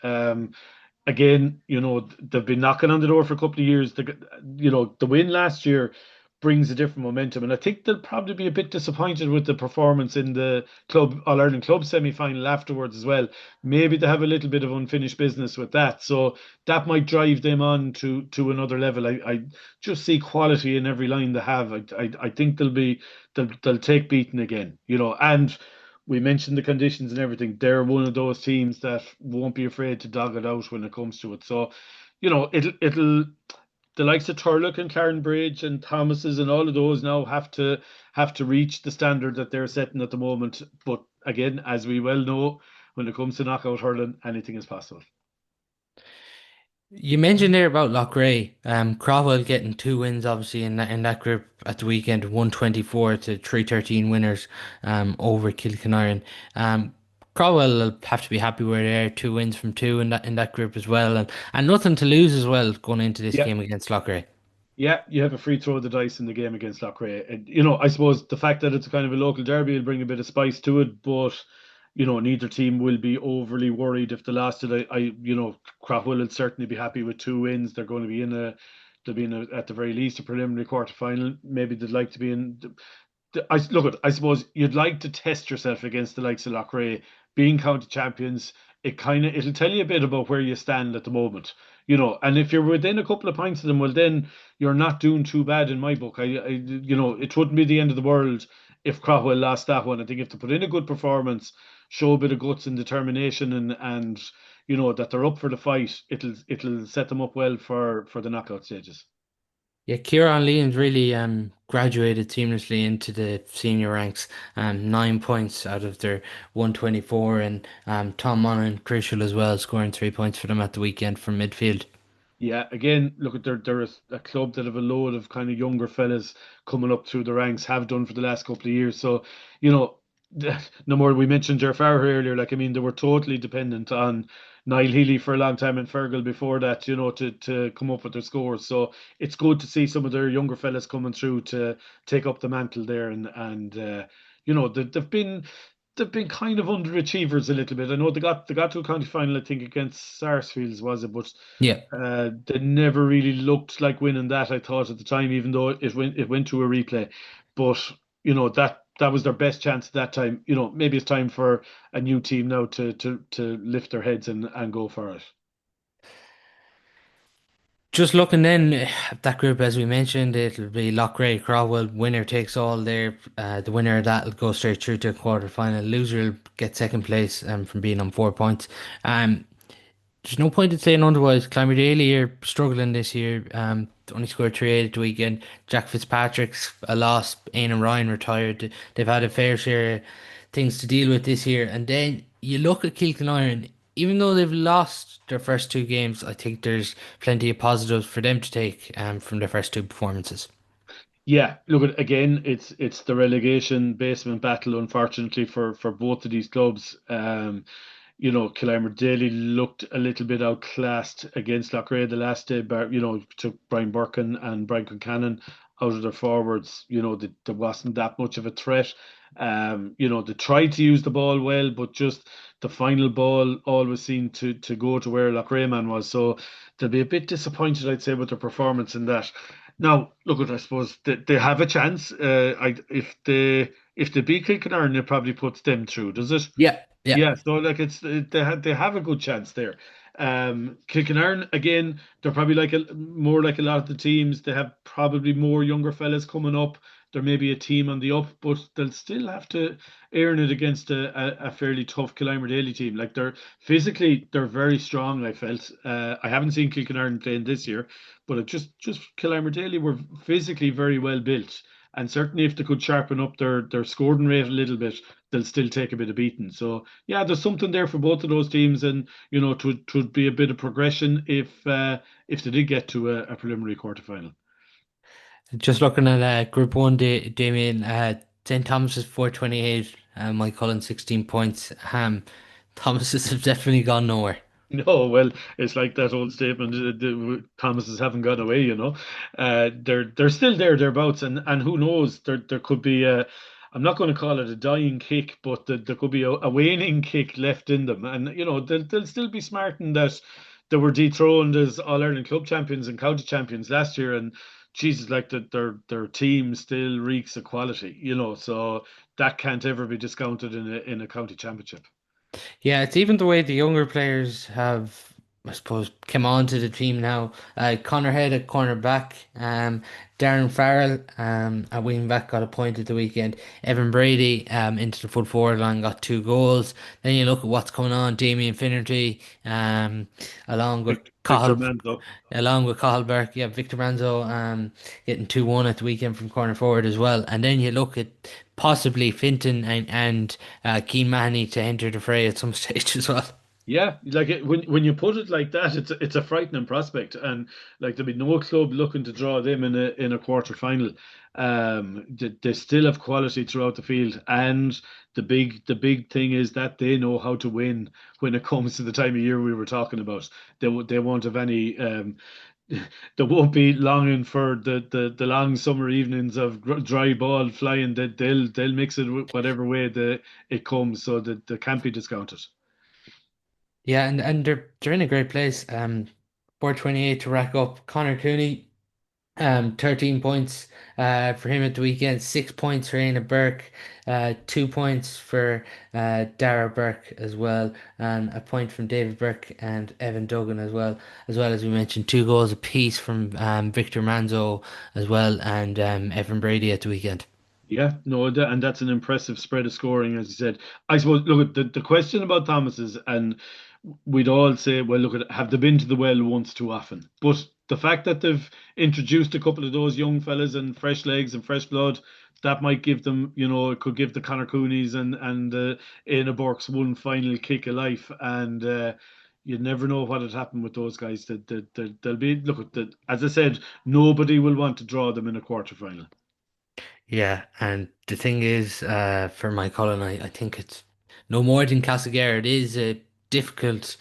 Again, they've been knocking on the door for a couple of years. The win last year brings a different momentum, and I think they'll probably be a bit disappointed with the performance in the club All Ireland club semi final afterwards as well. Maybe they have a little bit of unfinished business with that, so that might drive them on to another level. I just see quality in every line they have. I think they'll take beating again, and. We mentioned the conditions and everything. They're one of those teams that won't be afraid to dog it out when it comes to it. So, it'll the likes of Turlock and Clarenbridge and Thomas's and all of those now have to reach the standard that they're setting at the moment. But again, as we well know, when it comes to knockout hurling, anything is possible. You mentioned there about Loughrea, Crowell getting two wins obviously in that group at the weekend, 124 to 313 winners over Kilkenarren. Crowell will have to be happy where they are, two wins from two in that group as well, and nothing to lose as well going into this Yeah, game against Loughrea. yeah, you have a free throw of the dice in the game against Loughrea. And, I suppose the fact that it's kind of a local derby will bring a bit of spice to it, but neither team will be overly worried if they lost it. Crowell will certainly be happy with two wins. They're going to be they'll be at the very least a preliminary quarter final. Maybe they'd like to be in. I suppose you'd like to test yourself against the likes of Loughrea, being county champions. It'll tell you a bit about where you stand at the moment, And if you're within a couple of points of them, well, then you're not doing too bad in my book. It wouldn't be the end of the world if Crowell lost that one. I think if they put in a good performance, show a bit of guts and determination, and that they're up for the fight, it'll set them up well for the knockout stages. Yeah, Kieran Leon's really graduated seamlessly into the senior ranks. 9 points out of their 124, and Tom Monaghan crucial as well, scoring 3 points for them at the weekend from midfield. Yeah, again, look at they're a club that have a load of kind of younger fellas coming up through the ranks, have done for the last couple of years. So, you know, no more. We mentioned Jeff Farrer earlier. Like, I mean, they were totally dependent on Niall Healy for a long time and Fergal before that, to come up with their scores. So it's good to see some of their younger fellas coming through to take up the mantle there, and they've been kind of underachievers a little bit. I know they got to a county final, I think, against Sarsfields, was it? But Yeah. they never really looked like winning that, I thought at the time, even though it went to a replay. But that was their best chance at that time. Maybe it's time for a new team now to lift their heads and go for it. Just looking then at that group, as we mentioned, it'll be Loughrea, Crowell, winner takes all there. The winner of that will go straight through to a quarter final. Loser will get second place from being on 4 points. Um, There's no point in saying otherwise. Daly are struggling this year. Only scored 3-8 at the weekend. Jack Fitzpatrick's a loss. Aon and Ryan retired. They've had a fair share of things to deal with this year. And then you look at Kilkenarren, even though they've lost their first two games, I think there's plenty of positives for them to take from their first two performances. Yeah, look at again. It's the relegation basement battle, unfortunately for both of these clubs. Killarney Daly looked a little bit outclassed against Loughrea the last day, but took Brian Burkin and Brian Concannon out of their forwards. There wasn't that much of a threat. They tried to use the ball well, but just the final ball always seemed to go to where Loughrea man was. So they'll be a bit disappointed, I'd say, with their performance in that. Now, look at, I suppose they have a chance. If they beat Kilkenarren, it probably puts them through, does it? Yeah, yeah. Yeah, so like they have a good chance there. Kilkenarren again, they're probably more like a lot of the teams. They have probably more younger fellas coming up. They're maybe a team on the up, but they'll still have to earn it against a fairly tough Killimer Daly team. Like they're physically, they're very strong. I felt. I haven't seen Kilkenarn playing this year, but it just Killimer Daly were physically very well built. And certainly, if they could sharpen up their scoring rate a little bit, they'll still take a bit of beating. So yeah, there's something there for both of those teams, and to be a bit of progression if they did get to a preliminary quarter final. Just looking at Group 1, Damien, St. Thomas's 428, Mike Cullen 16 points. Thomas's have definitely gone nowhere. No, well, it's like that old statement, the Thomases haven't gone away, they're still there, thereabouts, and who knows, there could be I'm not going to call it a dying kick, but there could be a waning kick left in them, and they'll still be smarting that they were dethroned as All Ireland club champions and county champions last year, and Jesus, like their team still reeks of quality, so that can't ever be discounted in a county championship. Yeah, it's even the way the younger players have, I suppose, come on to the team now. Connor Head at corner back, Darren Farrell at wing back got appointed the weekend. Evan Brady into the full forward line got 2 goals. Then you look at what's coming on. Damien Finnerty along with Victor Cahill Manzo. along with Cahill Burke, yeah, Victor Manzo getting 2-1 at the weekend from corner forward as well. And then you look at possibly Finton and Keane Mahoney to enter the fray at some stage as well. Yeah, like when you put it like that, it's a frightening prospect, and like there'll be no club looking to draw them in a quarter final. They still have quality throughout the field, and the big thing is that they know how to win when it comes to the time of year we were talking about. They won't have any. They won't be longing for the long summer evenings of dry ball flying. They'll mix it whatever way it comes, so that they can't be discounted. Yeah, and they're in a great place. 428 to rack up. Connor Cooney, 13 points for him at the weekend, 6 points for Aina Burke, 2 points for Dara Burke as well, and a point from David Burke and Evan Duggan as well as we mentioned, 2 goals apiece from Victor Manzo as well, and Evan Brady at the weekend. Yeah, no, and that's an impressive spread of scoring, as you said. I suppose, look, at the question about Thomas is, and we'd all say, well, look, have they been to the well once too often? But the fact that they've introduced a couple of those young fellas and fresh legs and fresh blood, that might give them, it could give the Conor Coonies and Éanna Burke's one final kick of life. And you never know what had happened with those guys. They'll be, look, as I said, nobody will want to draw them in a quarter final. Yeah, and the thing is, for my Cullen, I think it's no more than Castlegar. It is a difficult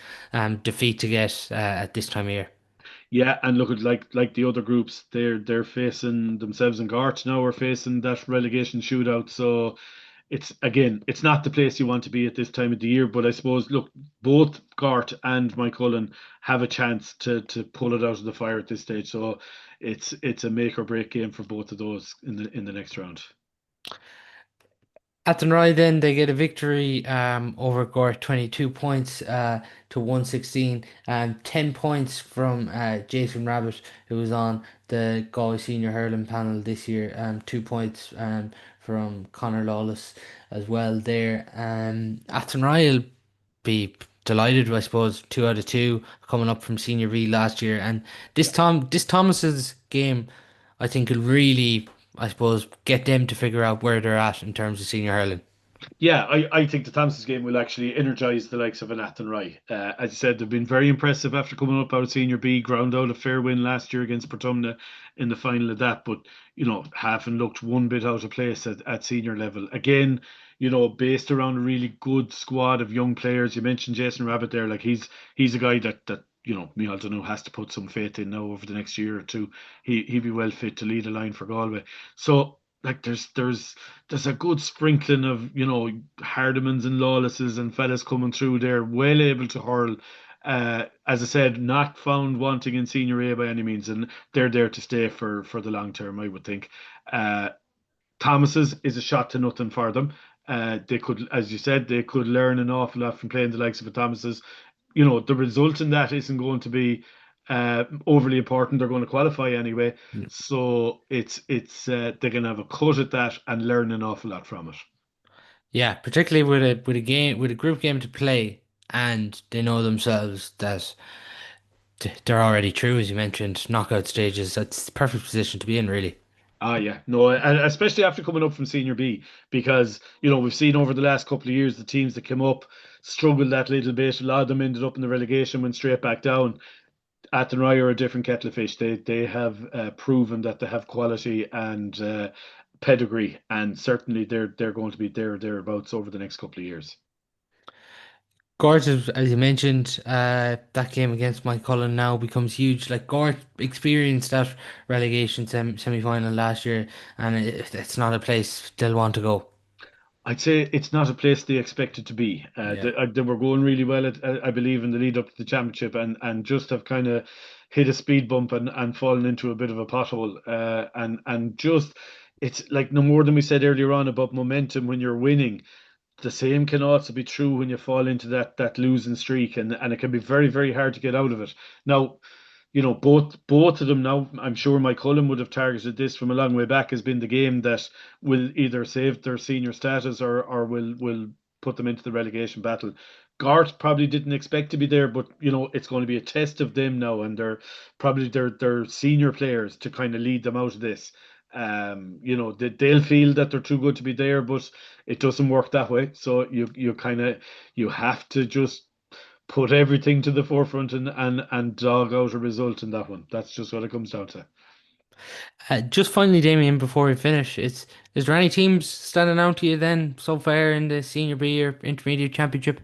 defeat to get at this time of year. Yeah, and look at like the other groups, they're facing themselves, and Gart now are facing that relegation shootout. So it's not the place you want to be at this time of the year. But I suppose, look, both Gart and Mike Cullen have a chance to pull it out of the fire at this stage. So it's a make or break game for both of those in the next round. Athenry then they get a victory over Gore, 22 points to 116, and 10 points from Jason Rabbit, who was on the Galway Senior Hurling panel this year. 2 points from Conor Lawless as well there. Athenry will be delighted, I suppose, 2 out of 2 coming up from Senior B last year, and this Thomas's game, I think, will really, I suppose, get them to figure out where they're at in terms of senior hurling. Yeah, I think the Thompsons game will actually energise the likes of an Athenry. As you said, they've been very impressive after coming up out of Senior B, ground out a fair win last year against Portumna in the final of that, but haven't looked one bit out of place at senior level. Again, based around a really good squad of young players. You mentioned Jason Rabbit there, like he's a guy that Michael Dunno has to put some faith in now over the next year or two. He'd be well fit to lead a line for Galway. So like there's a good sprinkling of Hardimans and Lawlesses and fellas coming through there, well able to hurl. As I said, not found wanting in Senior A by any means, and they're there to stay for the long term, I would think. Thomas's is a shot to nothing for them. They could, as you said, they could learn an awful lot from playing the likes of a Thomas's. The result in that isn't going to be overly important. They're going to qualify anyway, so it's they're going to have a cut at that and learn an awful lot from it. Yeah, particularly with a game with a group game to play, and they know themselves that they're already through, as you mentioned, knockout stages. That's the perfect position to be in, really. Ah, yeah, no, and especially after coming up from Senior B, because we've seen over the last couple of years the teams that came up struggled that little bit. A lot of them ended up in the relegation, went straight back down. Athenry are a different kettle of fish. They have proven that they have quality and pedigree, and certainly they're going to be there thereabouts over the next couple of years. Gort, as you mentioned, that game against Mike Cullen now becomes huge. Like Gort experienced that relegation semi-final last year, and it's not a place they'll want to go. I'd say it's not a place they expected to be. Yeah. They were going really well, I believe, in the lead up to the championship, and just have kind of hit a speed bump and fallen into a bit of a pothole. And just it's like no more than we said earlier on about momentum when you're winning. The same can also be true when you fall into that losing streak, and it can be very, very hard to get out of it. Now, both of them now, I'm sure Mike Cullen would have targeted this from a long way back, has been the game that will either save their senior status or will put them into the relegation battle. Gart probably didn't expect to be there, but it's going to be a test of them now, and they're probably their senior players to kind of lead them out of this. They'll feel that they're too good to be there, but it doesn't work that way. So you have to just put everything to the forefront and dog out a result in that one. That's just what it comes down to. Just finally, Damien, before we finish, is there any teams standing out to you then so far in the Senior B or Intermediate Championship?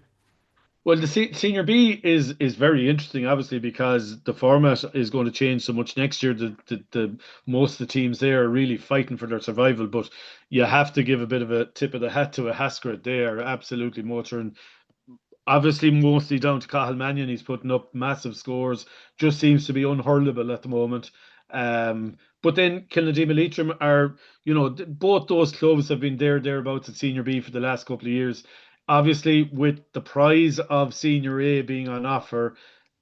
Well, the senior B is very interesting, obviously, because the format is going to change so much next year. The most of the teams there are really fighting for their survival, but you have to give a bit of a tip of the hat to a Haskell. They are absolutely motoring. Obviously, mostly down to Cathal Mannion. He's putting up massive scores. Just seems to be unhurlable at the moment. But then Kilnadima Leitrim are, both those clubs have been thereabouts at Senior B for the last couple of years. Obviously, with the prize of Senior A being on offer,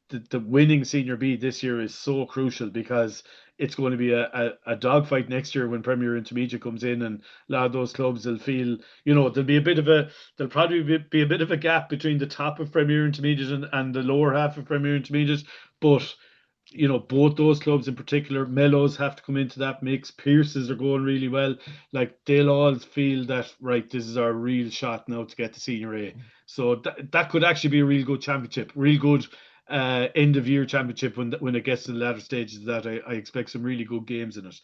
the winning Senior B this year is so crucial because it's going to be a dogfight next year when Premier Intermediate comes in, and a lot of those clubs will feel, there'll be a bit of there'll probably be a bit of a gap between the top of Premier Intermediate and the lower half of Premier Intermediate, but both those clubs in particular, Mellows have to come into that mix. Pierces are going really well. Like they'll all feel that right, this is our real shot now to get to Senior A. So that could actually be a real good championship, real good end of year championship when it gets to the latter stages of that. I expect some really good games in it.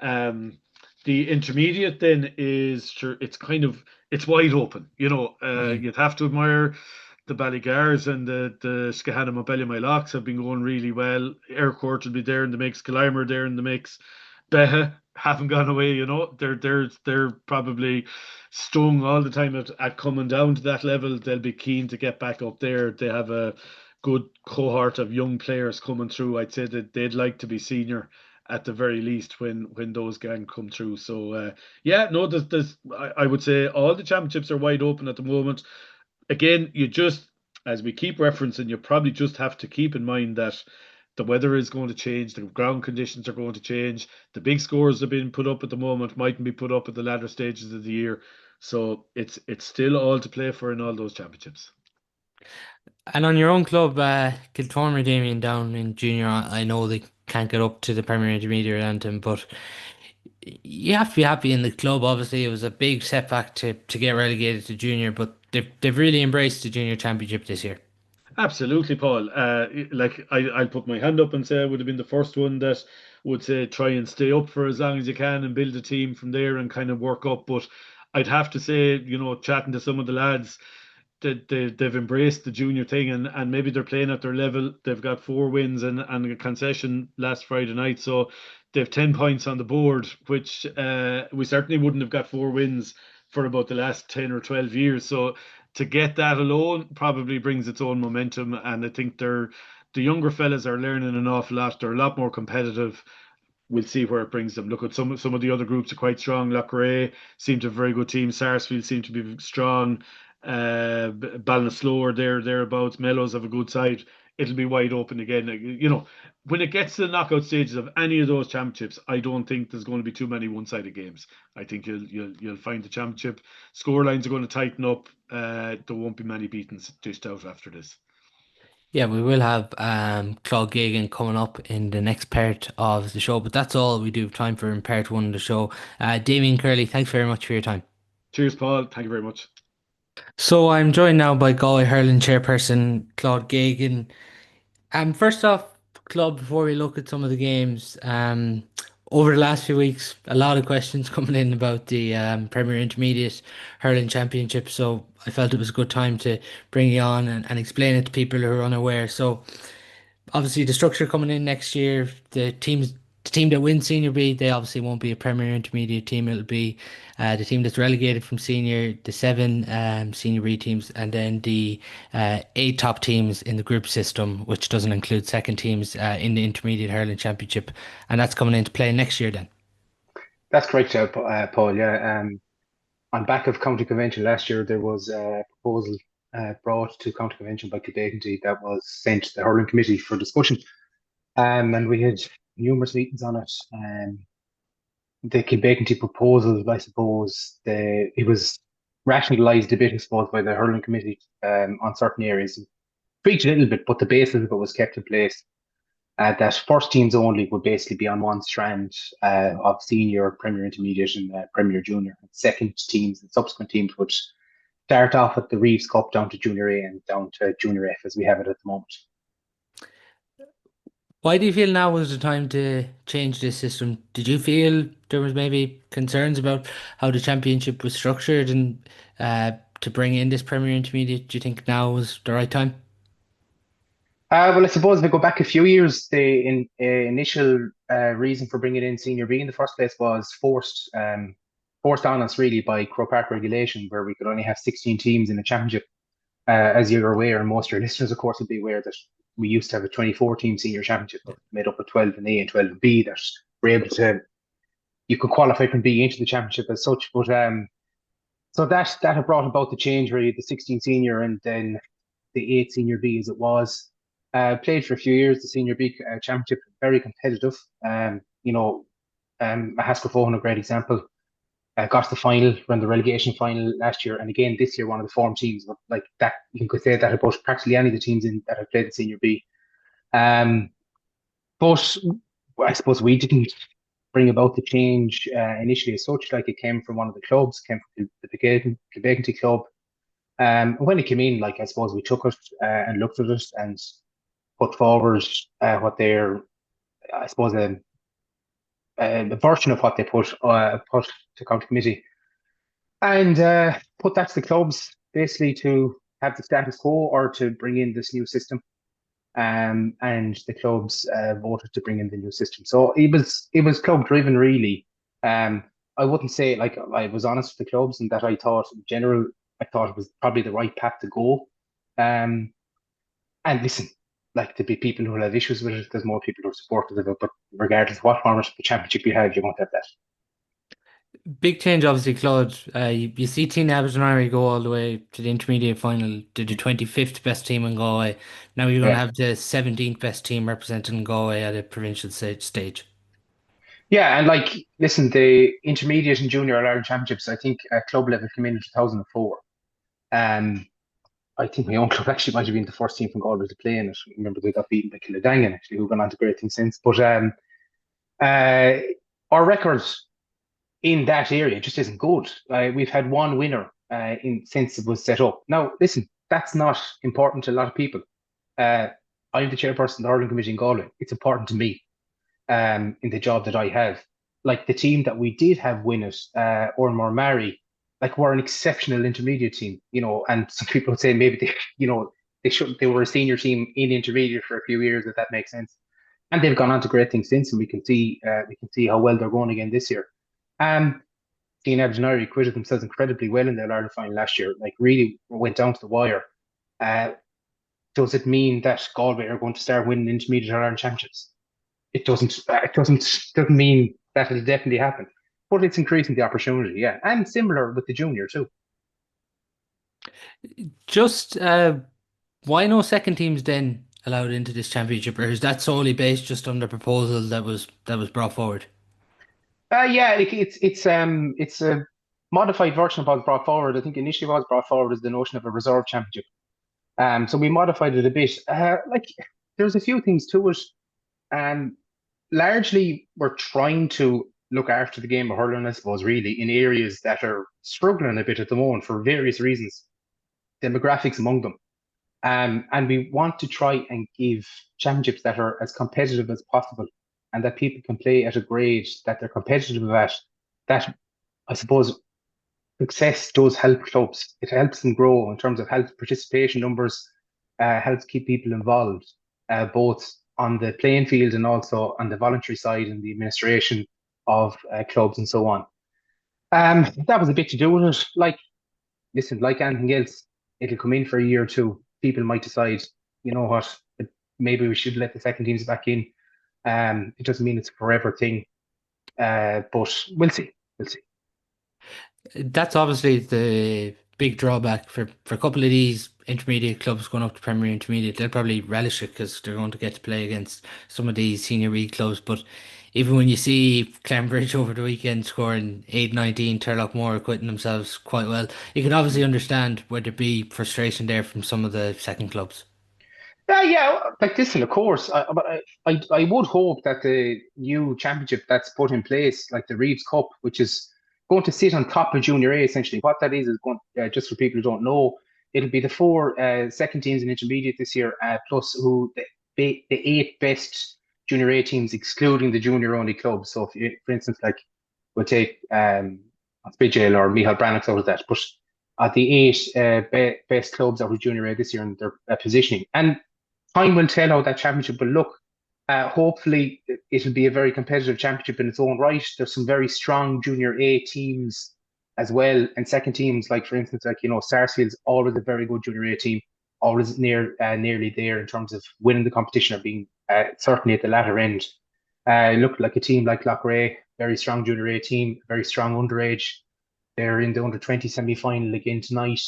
Um, the intermediate then is sure it's wide open. Mm. You'd have to admire the Ballygars and the Skahana Mobelia Milocks have been going really well. Aircourt will be there in the mix. Kilimer there in the mix. Beha haven't gone away. They're probably stung all the time at coming down to that level. They'll be keen to get back up there. They have a good cohort of young players coming through. I'd say that they'd like to be senior at the very least when those gang come through. So yeah, no, there's I would say all the championships are wide open at the moment. Again, you just, as we keep referencing, you probably just have to keep in mind that the weather is going to change, the ground conditions are going to change, the big scores that have been put up at the moment mightn't be put up at the latter stages of the year. So it's still all to play for in all those championships. And on your own club, Kiltormer Damien down in junior, I know they can't get up to the Premier Intermediate anthem, but you have to be happy in the club. Obviously, it was a big setback to get relegated to junior, but they've really embraced the junior championship this year. Absolutely, Paul. Like I'll put my hand up and say I would have been the first one that would say try and stay up for as long as you can and build a team from there and kind of work up. But I'd have to say, chatting to some of the lads, they've embraced the junior thing, and maybe they're playing at their level. They've got 4 wins and a concession last Friday night, so they've 10 points on the board, which we certainly wouldn't have got 4 wins for about the last 10 or 12 years. So to get that alone probably brings its own momentum, and I think the younger fellas are learning an awful lot. They're a lot more competitive. We'll see where it brings them. Look at some of the other groups are quite strong. Loughrea seem to have a very good team. Sarsfield seem to be strong. Ballinasloe thereabouts. Mellows have a good side. It'll be wide open again. When it gets to the knockout stages of any of those championships, I don't think there's going to be too many one-sided games. I think you'll find the championship score lines are going to tighten up. There won't be many beatings dished out after this. Yeah, we will have Claude Geoghegan coming up in the next part of the show, but that's all we do have time for in part one of the show. Damian Curley, thanks very much for your time. Cheers, Paul. Thank you very much. So I'm joined now by Galway Hurling chairperson Claude Geoghegan. First off, club, before we look at some of the games, over the last few weeks, a lot of questions coming in about the Premier Intermediate Hurling Championship. So I felt it was a good time to bring you on and explain it to people who are unaware. So obviously the structure coming in next year, the team that wins Senior B, they obviously won't be a Premier Intermediate team. It'll be the team that's relegated from Senior, the seven Senior B teams, and then the eight top teams in the group system, which doesn't include second teams in the Intermediate Hurling Championship, and that's coming into play next year then. That's correct, Paul. Yeah. On back of County Convention last year, there was a proposal brought to County Convention by Kilbeaconty that was sent to the Hurling Committee for discussion. And we had numerous meetings on it. The Kilbeaconty proposal, I suppose, it was rationalised a bit, I suppose, by the Hurling Committee on certain areas. Tweaked a little bit, but the basis of it was kept in place. That first teams only would basically be on one strand of senior, Premier Intermediate, and Premier Junior. And second teams and subsequent teams would start off at the Reeves Cup down to Junior A and down to Junior F as we have it at the moment. Why do you feel now was the time to change this system? Did you feel there was maybe concerns about how the championship was structured and to bring in this Premier Intermediate? Do you think now was the right time? Well, I suppose if we go back a few years, the initial reason for bringing in Senior B in the first place was forced on us really by Croke Park regulation, where we could only have 16 teams in the championship. As you're aware, and most of your listeners, of course, will be aware that we used to have a 24-team senior championship made up of 12 in A and 12 in B that were able to, you could qualify from B into the championship as such. But so that had brought about the change, really, the 16 senior and then the 8 senior B as it was. Played for a few years, the senior B championship, very competitive. Haskell a great example. Got to the final, ran the relegation final last year, and again this year one of the form teams. Like that, you could say that about practically any of the teams that have played in Senior B. But I suppose we didn't bring about the change initially as such. Like it came from one of the clubs, came from the Kilbeaconty club. When it came in, like I suppose we took it and looked at it and put forward what their, I suppose, a version of what they put to County Committee, and put that to the clubs basically to have the status quo or to bring in this new system. And the clubs voted to bring in the new system. So it was club driven really. I wouldn't say, like, I was honest with the clubs and that I thought in general I thought it was probably the right path to go. And listen, like to be people who will have issues with it, there's more people who are supportive of it, but regardless of what format of the championship you have, you won't have that. Big change, obviously, Claude. You see Teen Aberdeen go all the way to the intermediate final, to the 25th best team in Galway. Now you're going to Yeah. have the 17th best team representing Galway at a provincial stage. Yeah, and like, listen, the intermediate and junior Ireland championships, I think at club level came in 2004. I think my own club actually might have been the first team from Galway to play in it. Remember, they got beaten by Kildangan, actually, who've gone on to great things since. But our records in that area just isn't good. We've had one winner since it was set up. Now, listen, that's not important to a lot of people. I'm the chairperson of the Hurling Committee in Galway. It's important to me in the job that I have. Like the team that we did have win it, Ormore Mary, like we're an exceptional intermediate team, and some people would say maybe they were a senior team in intermediate for a few years, if that makes sense. And they've gone on to great things since, and we can see how well they're going again this year. Teen Aberdeen acquitted themselves incredibly well in their Ireland final last year, like really went down to the wire. Does it mean that Galway are going to start winning intermediate Ireland championships? It doesn't. Doesn't mean that it'll definitely happen, but it's increasing the opportunity. Yeah, and similar with the junior too. Just why no second teams then allowed into this championship, or is that solely based just on the proposal that was brought forward? Yeah, it's a modified version of what was brought forward. I think initially what was brought forward is the notion of a reserve championship. So we modified it a bit. Like there's a few things to it. Um, Largely we're trying to look after the game of hurling, I suppose, really in areas that are struggling a bit at the moment for various reasons, demographics among them. And we want to try and give championships that are as competitive as possible and that people can play at a grade that they're competitive at. That I suppose success does help clubs. It helps them grow in terms of health participation numbers, helps keep people involved, both on the playing field and also on the voluntary side and the administration of clubs and so on. That was a bit to do with it. Like, listen, like anything else, it'll come in for a year or two. People might decide, you know what, maybe we should let the second teams back in. It doesn't mean it's a forever thing, but we'll see. We'll see. That's obviously the big drawback for a couple of these intermediate clubs going up to Premier Intermediate. They'll probably relish it because they're going to get to play against some of these senior league clubs. But even when you see Clembridge over the weekend scoring 8-19, Turlockmore quitting themselves quite well, you can obviously understand where there be frustration there from some of the second clubs. Yeah, like listen, of course. But I would hope that the new championship that's put in place, like the Reeves Cup, which is going to sit on top of Junior A, essentially. What that is going, just for people who don't know, it'll be the four second teams in intermediate this year, plus the eight best Junior A teams, excluding the junior only clubs. So, if you, for instance, like we'll take Spidgel or Michael Brannock out of that, but the eight best clubs out of Junior A this year and their positioning. And time will tell how that championship will look. Hopefully, it'll be a very competitive championship in its own right. There's some very strong junior A teams as well, and second teams, like for instance, like Sarsfield's always a very good junior A team, always nearly there in terms of winning the competition or being certainly at the latter end. Look like a team like Loughrea, very strong junior A team, very strong underage. They're in the under 20 semi final again tonight.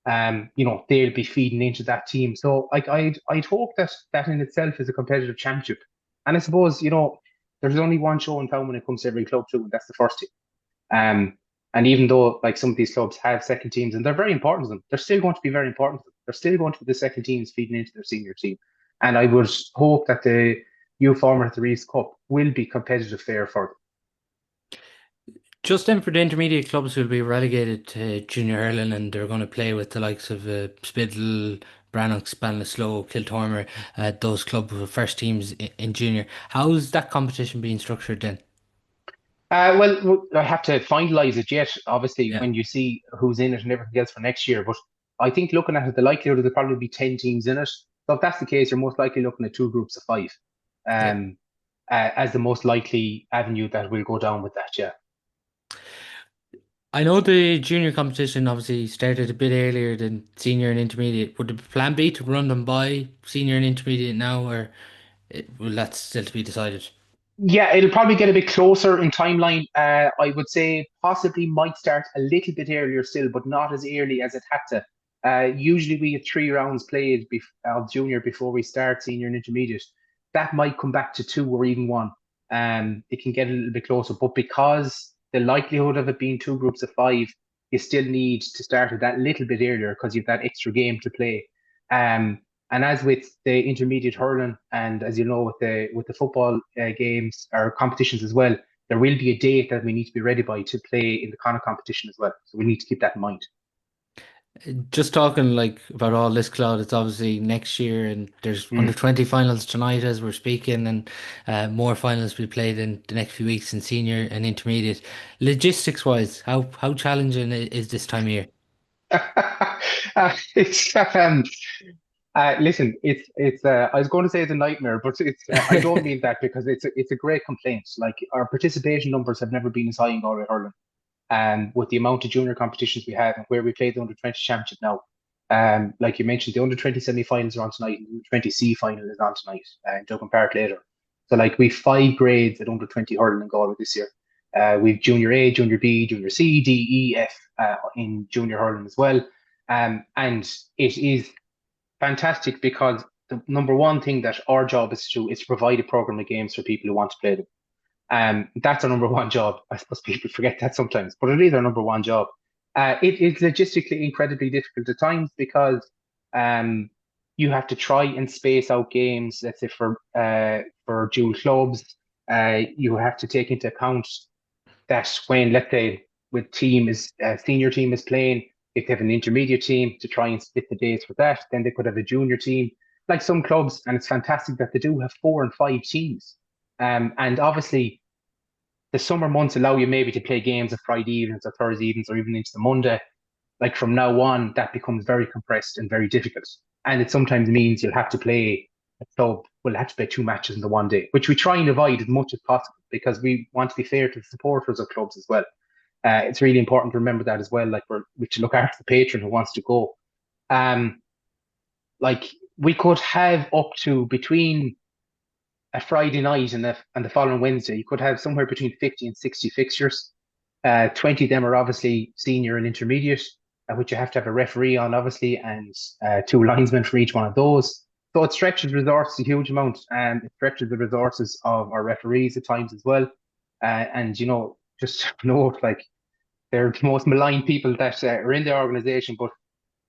They'll be feeding into that team. So like I'd hope that that in itself is a competitive championship. And I suppose, there's only one show in town when it comes to every club too, and that's the first team. And even though like some of these clubs have second teams and they're very important to them, they're still going to be very important to them. They're still going to be the second teams feeding into their senior team. And I would hope that the new format of the Reese Cup will be competitive there for them. Just then for the intermediate clubs who'll be relegated to junior hurling and they're going to play with the likes of Spiddle, Brannock, Ballinasloe, Kiltormer, those clubs with first teams in junior. How's that competition being structured then? Well, I have to finalise it yet, obviously, Yeah, when you see who's in it and everything else for next year. But I think looking at it, the likelihood is there'll probably be 10 teams in it. So if that's the case, you're most likely looking at two groups of five yeah. um, as the most likely avenue that will go down with that, yeah. I know the junior competition obviously started a bit earlier than senior and intermediate. Would the plan be to run them by senior and intermediate now, or will that still to be decided? Yeah, it'll probably get a bit closer in timeline. I would say possibly might start a little bit earlier still, but not as early as it had to. Usually we have 3 rounds played of junior before we start senior and intermediate. That might come back to two or even one. It can get a little bit closer, but because the likelihood of it being two groups of five, you still need to start it that little bit earlier because you've that extra game to play. Um, and as with the intermediate hurling, and as you know, with the football games or competitions as well, there will be a date that we need to be ready by to play in the Connacht competition as well. So we need to keep that in mind. Just talking like about all this, Cloud, it's obviously next year and there's under Mm. 20 finals tonight as we're speaking and more finals will be played in the next few weeks in senior and intermediate. Logistics wise, how challenging is this time of year? It's listen, it's I was going to say it's a nightmare, but it's I don't mean that because it's a great complaint. Like our participation numbers have never been as high in Galway hurling. With the amount of junior competitions we have and where we play the under 20 championship now. Like you mentioned, the under 20 semi-finals are on tonight, and the under 20 C final is on tonight in Dublin Park later. So like we've 5 grades at under 20 hurling in Galway this year. We've junior A, junior B, junior C, D, E, F in junior hurling as well. And it is fantastic because the number one thing that our job is to do is to provide a program of games for people who want to play them. That's our number one job. I suppose people forget that sometimes, but it is our number one job. It is logistically incredibly difficult at times because um, you have to try and space out games. Let's say for dual clubs, you have to take into account that when, let's say, with team is senior team is playing, if they have an intermediate team to try and split the days for that, then they could have a junior team, like some clubs, and it's fantastic that they do have 4 and 5 teams. And obviously, the summer months allow you maybe to play games on Friday evenings or Thursday evenings or even into the Monday. Like from now on, that becomes very compressed and very difficult. And it sometimes means you'll have to play a club will have to play 2 matches in the one day, which we try and avoid as much as possible because we want to be fair to the supporters of clubs as well. It's really important to remember that as well. Like we should look after the patron who wants to go. Um, like we could have up to between a Friday night and the following Wednesday, you could have somewhere between 50 and 60 fixtures. 20 of them are obviously senior and intermediate, which you have to have a referee on, obviously, and 2 linesmen for each one of those. So it stretches resources a huge amount, and it stretches the resources of our referees at times as well. And just note, like they're the most maligned people that are in the organisation, but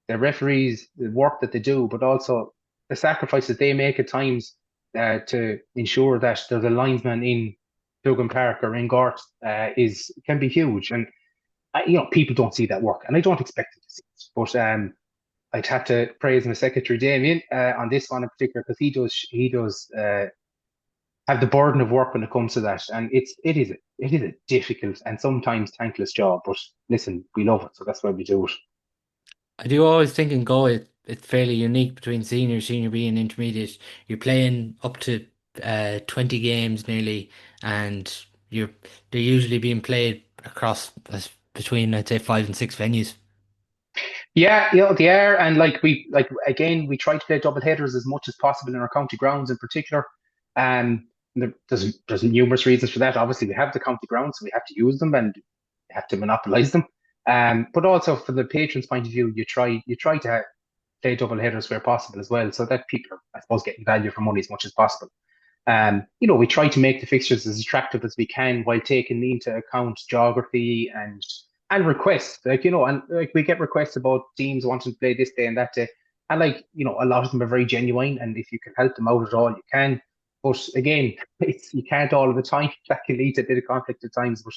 the referees, the work that they do, but also the sacrifices they make at times to ensure that there's a linesman in Dugan Park or in Gort is can be huge. And people don't see that work, and I don't expect them to see it. But I'd have to praise my secretary Damian on this one in particular because he does have the burden of work when it comes to that, and it is a difficult and sometimes thankless job. But listen, we love it, so that's why we do it. I do always think in Go it's fairly unique between senior B, and intermediate. You're playing up to 20 games nearly, and you're they're usually being played across between I'd say 5 and 6 venues. Yeah, they are, and like again, we try to play double headers as much as possible in our county grounds in particular. There's numerous reasons for that. Obviously, we have the county grounds, so we have to use them and have to monopolize them. But also for the patrons' point of view, you try to play double headers where possible as well, so that people are, I suppose, getting value for money as much as possible. We try to make the fixtures as attractive as we can while taking into account geography and requests. And like we get requests about teams wanting to play this day and that day. And a lot of them are very genuine. And if you can help them out at all, you can. But again, you can't all of the time. That can lead to a bit of conflict at times. But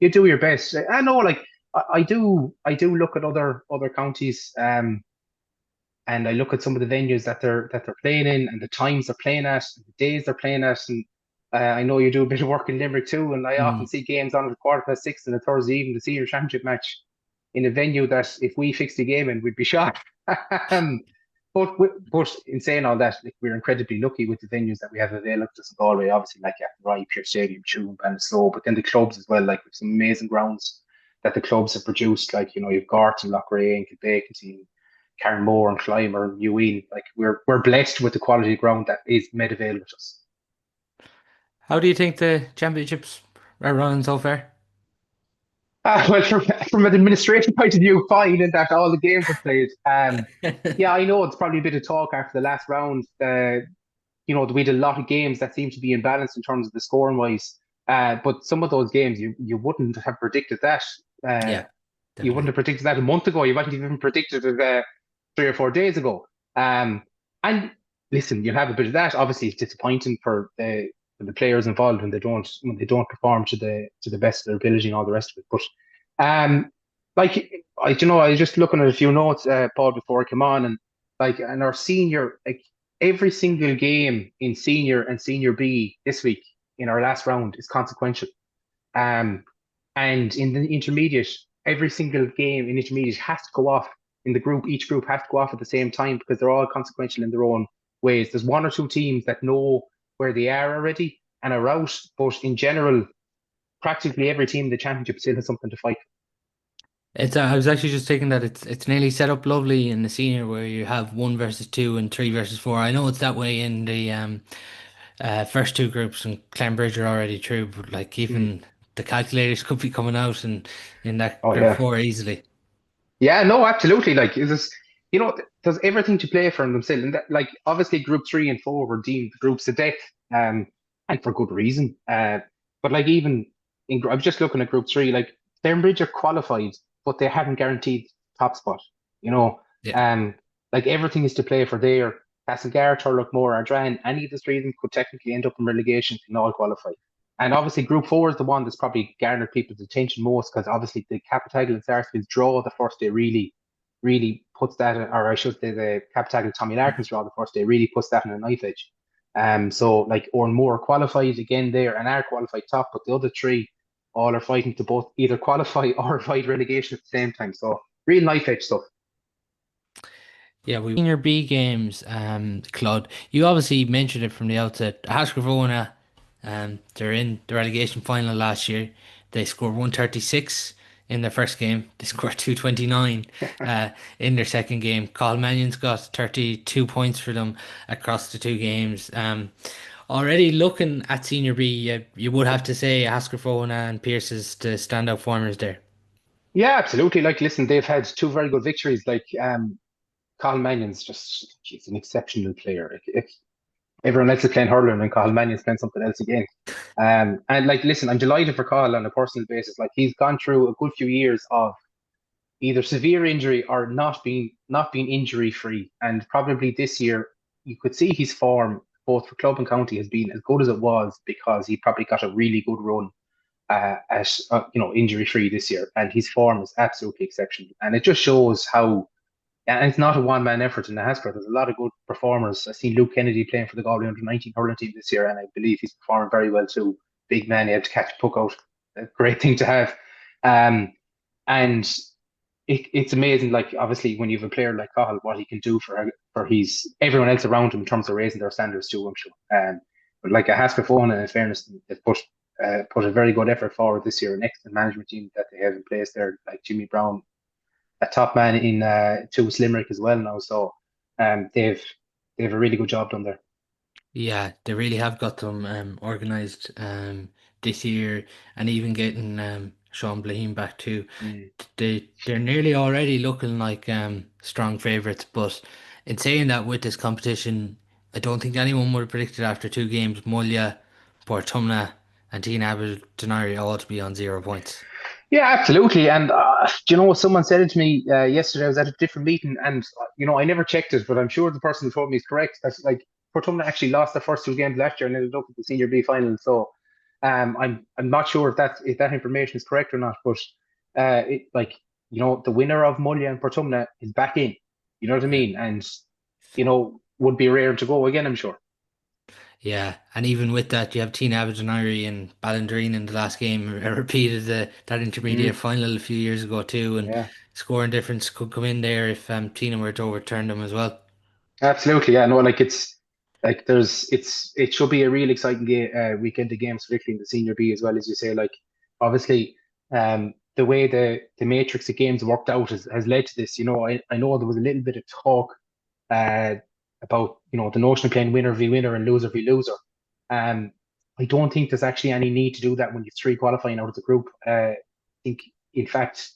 you do your best. I know, like I do look at other counties. And I look at some of the venues that they're playing in, and the times they're playing at, and the days they're playing at, and I know you do a bit of work in Limerick too, and I often Mm. see games on at 6:15 on a Thursday evening, the senior championship match, in a venue that if we fixed the game in, we'd be shot. um, but in saying all that, like, we're incredibly lucky with the venues that we have available to us in Galway. Obviously, like Athenry, Pure Stadium, Tube, and Slow, but then the clubs as well, like with some amazing grounds that the clubs have produced, like you've Gart and Loughrea and Kilbacon, Carnmore and Clymer and Eween. Like we're blessed with the quality of ground that is made available to us. How do you think the championships are running so far? Well, from an administration point of view, fine in that all the games are played. Yeah, I know it's probably a bit of talk after the last round. We had a lot of games that seem to be imbalanced in terms of the scoring wise. But some of those games you wouldn't have predicted that. Uh, Yeah, you wouldn't definitely. have predicted that a month ago. You wouldn't even predicted it 3 or 4 days ago. And listen, you'll have a bit of that. Obviously, it's disappointing for the players involved when they don't perform to the best of their ability and all the rest of it. But like I was just looking at a few notes, Paul, before I came on, and our senior, like every single game in senior and senior B this week in our last round is consequential. Um, and in the intermediate, every single game in intermediate has to go off in the group. Each group has to go off at the same time because they're all consequential in their own ways. There's 1 or 2 teams that know where they are already and are out, but in general, practically every team in the championship still has something to fight I was actually just thinking that it's nearly set up lovely in the senior where you have 1 versus 2 and 3 versus 4. I know it's that way in the first two groups, and Clanbridge are already through, but like for. even the calculators could be coming out in that Oh group yeah, four easily. Yeah, no, absolutely. Like, is this, there's everything to play for in themselves. And that, like, obviously, group three and four were deemed groups of death, um, and for good reason. But like, even I was just looking at group three, like, Bridge are qualified, but they haven't guaranteed top spot. You know, Yeah. um, like everything is to play for there. Castlegar, Turlockmore, Ardrahan, any of the three of them could technically end up in relegation, can all qualify. And obviously, Group Four is the one that's probably garnered people's attention most because obviously the Capitagle and Sarsfield's draw the first day really puts that, or I should say, the Capitagle Tommy Larkin's draw the first day really puts that in a knife edge. So like Moore qualified again there and are qualified top, but the other three all are fighting to both either qualify or avoid relegation at the same time. So real knife edge stuff. Yeah, we senior B games, Claude. You obviously mentioned it from the outset. Haskell, they're in the relegation final last year. They scored 136 in their first game. They scored 229 in their second game. Carl Mannion's got 32 points for them across the two games. Already looking at Senior B, you would have to say Haskell and Pierce is the standout formers there. Yeah, absolutely. Like, listen, they've had two very good victories. Like, Colin Mannion's just he's an exceptional player. Like, if everyone else is playing hurling and Colin Mannion's playing something else again. And like, listen, I'm delighted for Colin on a personal basis. Like, he's gone through a good few years of either severe injury or not being injury free. And probably this year, you could see his form both for club and county has been as good as it was because he probably got a really good run at injury free this year, and his form is absolutely exceptional. And it just shows how and it's not a one man effort in the Hasbro. There's a lot of good performers. I've seen Luke Kennedy playing for the Galway under 19 hurling team this year, and I believe he's performing very well too. Big man, he had to catch a puck out. A great thing to have. Um, and it's amazing, like, obviously, when you have a player like Cahill, what he can do for his everyone else around him in terms of raising their standards too, I'm sure. But like a Hasbro, in fairness, they've put a very good effort forward this year. An excellent management team that they have in place there, like Jimmy Brown, a top man in two Limerick as well now. So they've a really good job done there. Yeah, they really have got them organised this year, and even getting Sean Blaheen back too. Mm. They're nearly already looking like strong favourites. But in saying that, with this competition, I don't think anyone would have predicted after two games, Mulla, Portumna, and Tina Aberdeenry all to be on 0 points. Yeah, absolutely. And someone said it to me yesterday. I was at a different meeting, and I never checked it, but I'm sure the person who told me is correct. That's like Portumna actually lost the first two games last year and ended up at the Senior B final. So, I'm not sure if that information is correct or not. But the winner of Mulla and Portumna is back in. You know what I Yeah. mean? And would be rare to go again. I'm sure. Yeah, and even with that, you have Tina Aberdeenry and Ballindreen in the last game repeated that intermediate Mm, final a few years ago too, and yeah. scoring difference could come in there if Tina were to overturn them as well. Absolutely, yeah. No, like it's like it should be a real exciting weekend of games, particularly in the senior B as well as you say. Like obviously, the way the matrix of games worked out has led to this. I know there was a little bit of talk uh, about the notion of playing winner v winner and loser v loser. Um, I don't think there's actually any need to do that when you're three qualifying out of the group. I think, in fact,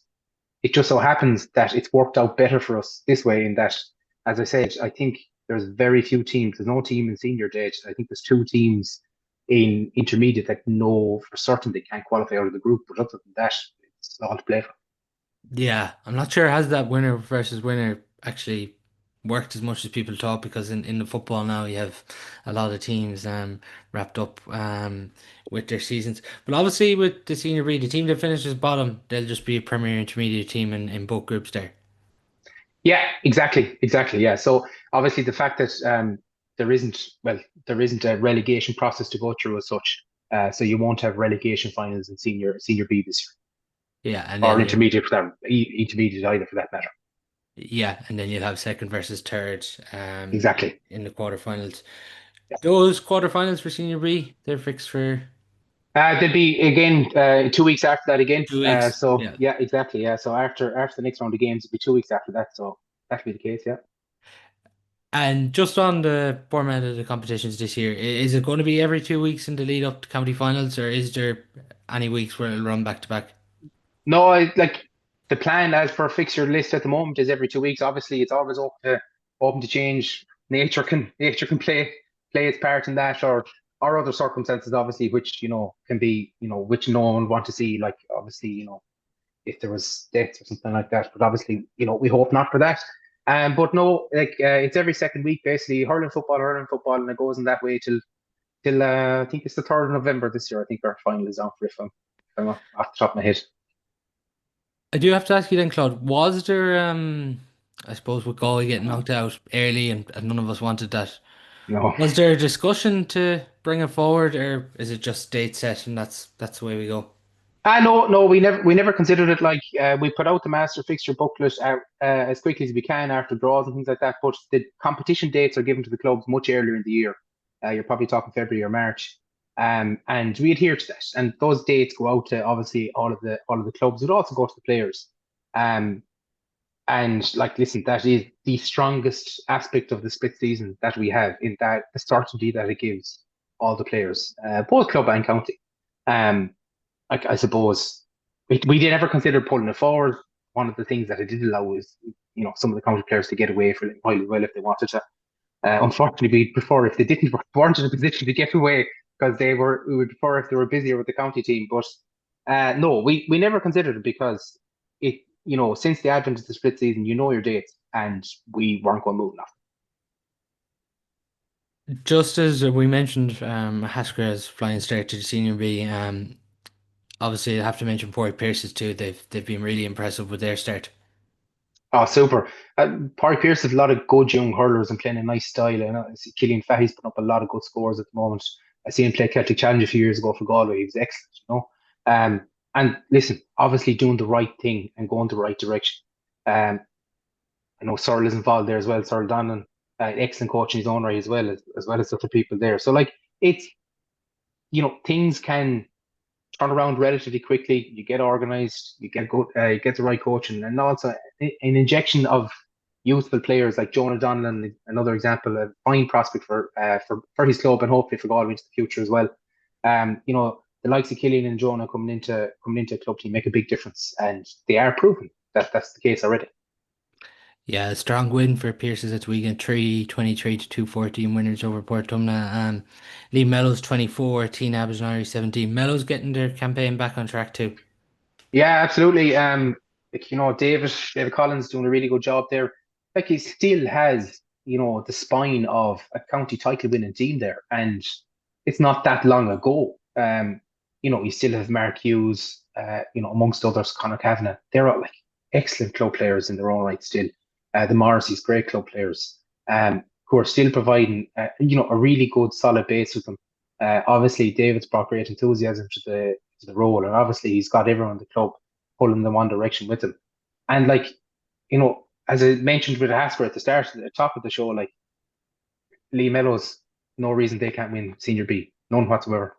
it just so happens that it's worked out better for us this way in that, as I said, I think there's very few teams. There's no team in senior date. I think there's two teams in intermediate that know for certain they can't qualify out of the group. But other than that, it's all to play for. Yeah, I'm not sure has that winner versus winner actually worked as much as people thought because in the football now you have a lot of teams wrapped up with their seasons. But obviously with the senior B, the team that finishes bottom, they'll just be a premier intermediate team in both groups there. Yeah, exactly. Yeah. So obviously the fact that there isn't a relegation process to go through as such. So you won't have relegation finals in senior B this Yeah, and year, or then you intermediate for that intermediate either for that matter. yeah, and then you'll have second versus third Exactly. in the quarterfinals. Those quarterfinals for Senior B, they're fixed for There'll be again 2 weeks after that again. 2 weeks. So Yeah. yeah, exactly. Yeah. So after the next round of games, it'll be 2 weeks after that. So that'll be the case. Yeah. And just on the format of the competitions this year, is it going to be every 2 weeks in the lead up to county finals, or is there any weeks where it'll run back to back? No, like the plan as per fixture list at the moment is every 2 weeks. Obviously, it's always open to change. Nature can play its part in that, or other circumstances, obviously, which can be which no one would want to see. Like obviously, if there was deaths or something like that. But obviously, we hope not for that. But no, like it's every second week basically. Hurling football, and it goes in that way till I think it's the 3rd of November this year. I think our final is on for if I'm off the top of my head. I do have to ask you then, Claude, was there, I suppose with Galway getting knocked out early and none of us wanted that, No. was there a discussion to bring it forward or is it just date set and that's the way we go? No, no, we never considered it. Like we put out the master fixture booklet as quickly as we can after draws and things like that. But the competition dates are given to the clubs much earlier in the year. You're probably talking February or March, and we adhere to that. And those dates go out to obviously all of the clubs. It also goes to the players. Um, and like, listen, that is the strongest aspect of the split season that we have in that the certainty that it gives all the players, both club and county. Um, I suppose we did ever consider pulling it forward. One of the things that it did allow is, some of the county players to get away for a while as well if they wanted to. Unfortunately, we'd prefer if they didn't weren't in a position to get away because we would prefer if they were busier with the county team. But no, we never considered it because since the advent of the split season, you know your dates, and we weren't going to move enough. Just as we mentioned, Haskell's flying start to the Senior B, obviously I have to mention Porty Pierce's too. They've been really impressive with their start. Oh, super. Parry Pierce has a lot of good young hurlers and playing a nice style. I see Killian Fahey's put up a lot of good scores at the moment. I see him play Celtic Challenge a few years ago for Galway. He was excellent. And listen, obviously doing the right thing and going the right direction. Um, I know Searle is involved there as well. Searle Donnan, excellent coach in his own right as well as other people there. So like it's things can turn around relatively quickly. You get organized, you get the right coaching, and also an injection of youthful players like Jonah Donlan, another example, a fine prospect for his club and hopefully for Galway into the future as well. The likes of Killian and Jonah coming into a club team make a big difference, and they are proving that that's the case already. Yeah, a strong win for Pierce's at weekend 323 to 214 winners over Portumna. Lee Mellows 24, Teen Aberdeen 17. Mellows getting their campaign back on track too. Yeah, absolutely. Like, David Collins doing a really good job there. Like he still has, the spine of a county title winning team there, and it's not that long ago. You still have Mark Hughes, amongst others, Conor Kavanagh. They're all like excellent club players in their own right still. The Morrisseys, great club players, who are still providing, a really good solid base with them. Obviously, David's brought great enthusiasm to the role, and obviously he's got everyone in the club pulling them one direction with him. And like, as I mentioned with Asper at the top of the show, like Lee Mellows, no reason they can't win Senior B, none whatsoever.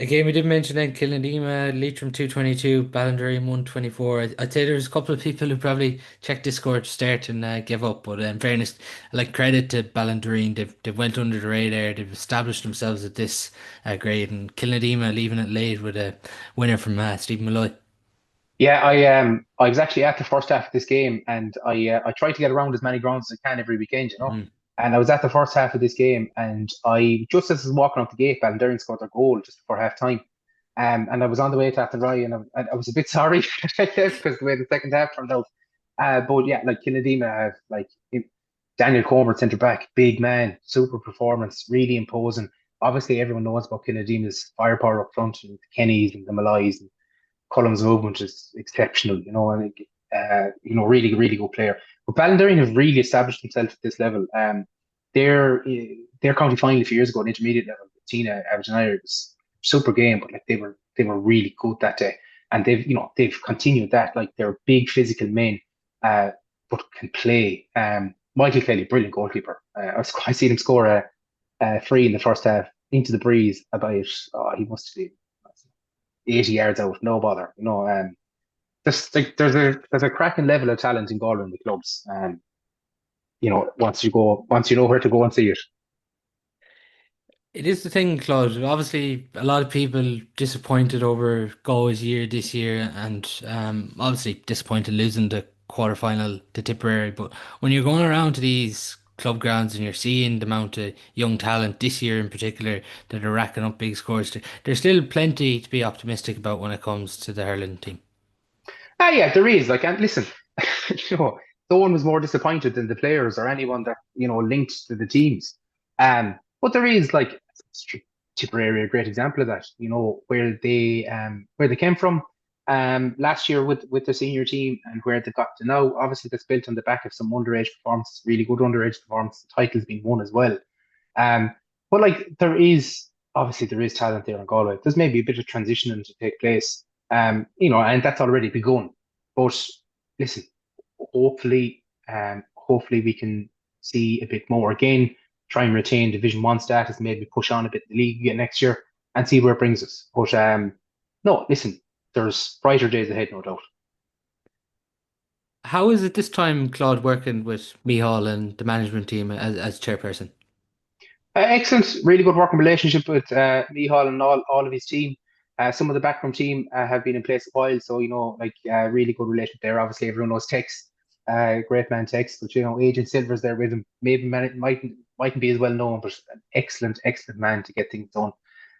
Again, we did mention then Killinedema, Leitrim 222, Ballinderine 124. I'd say there's a couple of people who probably checked Discord to start and give up. But in fairness, like credit to Ballinderine, they've went under the radar. They've established themselves at this grade. And Killinedema leaving it late with a winner from Stephen Malloy. Yeah, I was actually at the first half of this game, and I try to get around as many grounds as I can every weekend, Mhm. And I was at the first half of this game, and I just as I was walking up the gate, Ballinderry scored their goal just before half time. And I was on the way to Athenry, and I was a bit sorry because the way the second half turned out. But yeah, like Killadima have Daniel Comer, centre back, big man, super performance, really imposing. Obviously, everyone knows about Killadina's firepower up front, and the Kennys and the Malays. Cullum's movement is exceptional, and really, really good player. But Ballinderry have really established themselves at this level. Their county final a few years ago, an intermediate level, Tina Aberdeen was super game, but like they were really good that day, and they've continued that. Like they're big physical men, but can play. Michael Kelly, brilliant goalkeeper. I seen him score a free in the first half into the breeze about he must have been 80 yards out, no bother. There's a cracking level of talent in Galway in the clubs. Once you know where to go and see it. It is the thing, Claude. Obviously, a lot of people disappointed over Galway's year this year, and obviously disappointed losing the quarter-final to Tipperary. But when you're going around to these club grounds and you're seeing the amount of young talent this year in particular that are racking up big scores, there's still plenty to be optimistic about when it comes to the hurling team. Ah, yeah, there is. Like, and listen, you know, no one was more disappointed than the players or anyone that linked to the teams. But there is like Tipperary, a great example of that. Where they came from. Last year with the senior team and where they got to now. Obviously, that's built on the back of some underage performances, really good underage performances. The title's been won as well. Um, but like there is talent there in Galway. There's maybe a bit of transitioning to take place. And that's already begun. But listen, hopefully we can see a bit more again, try and retain Division One status, maybe push on a bit in the league again next year and see where it brings us. But no, listen, there's brighter days ahead, no doubt. How is it this time, Claude, working with Mihal and the management team as chairperson? Excellent, really good working relationship with Mihal and all of his team. Some of the backroom team have been in place a while, so really good relationship there. Obviously, everyone knows Tex, great man Tex, but Agent Silver's there with him. Maybe mightn't be as well known, but an excellent man to get things done.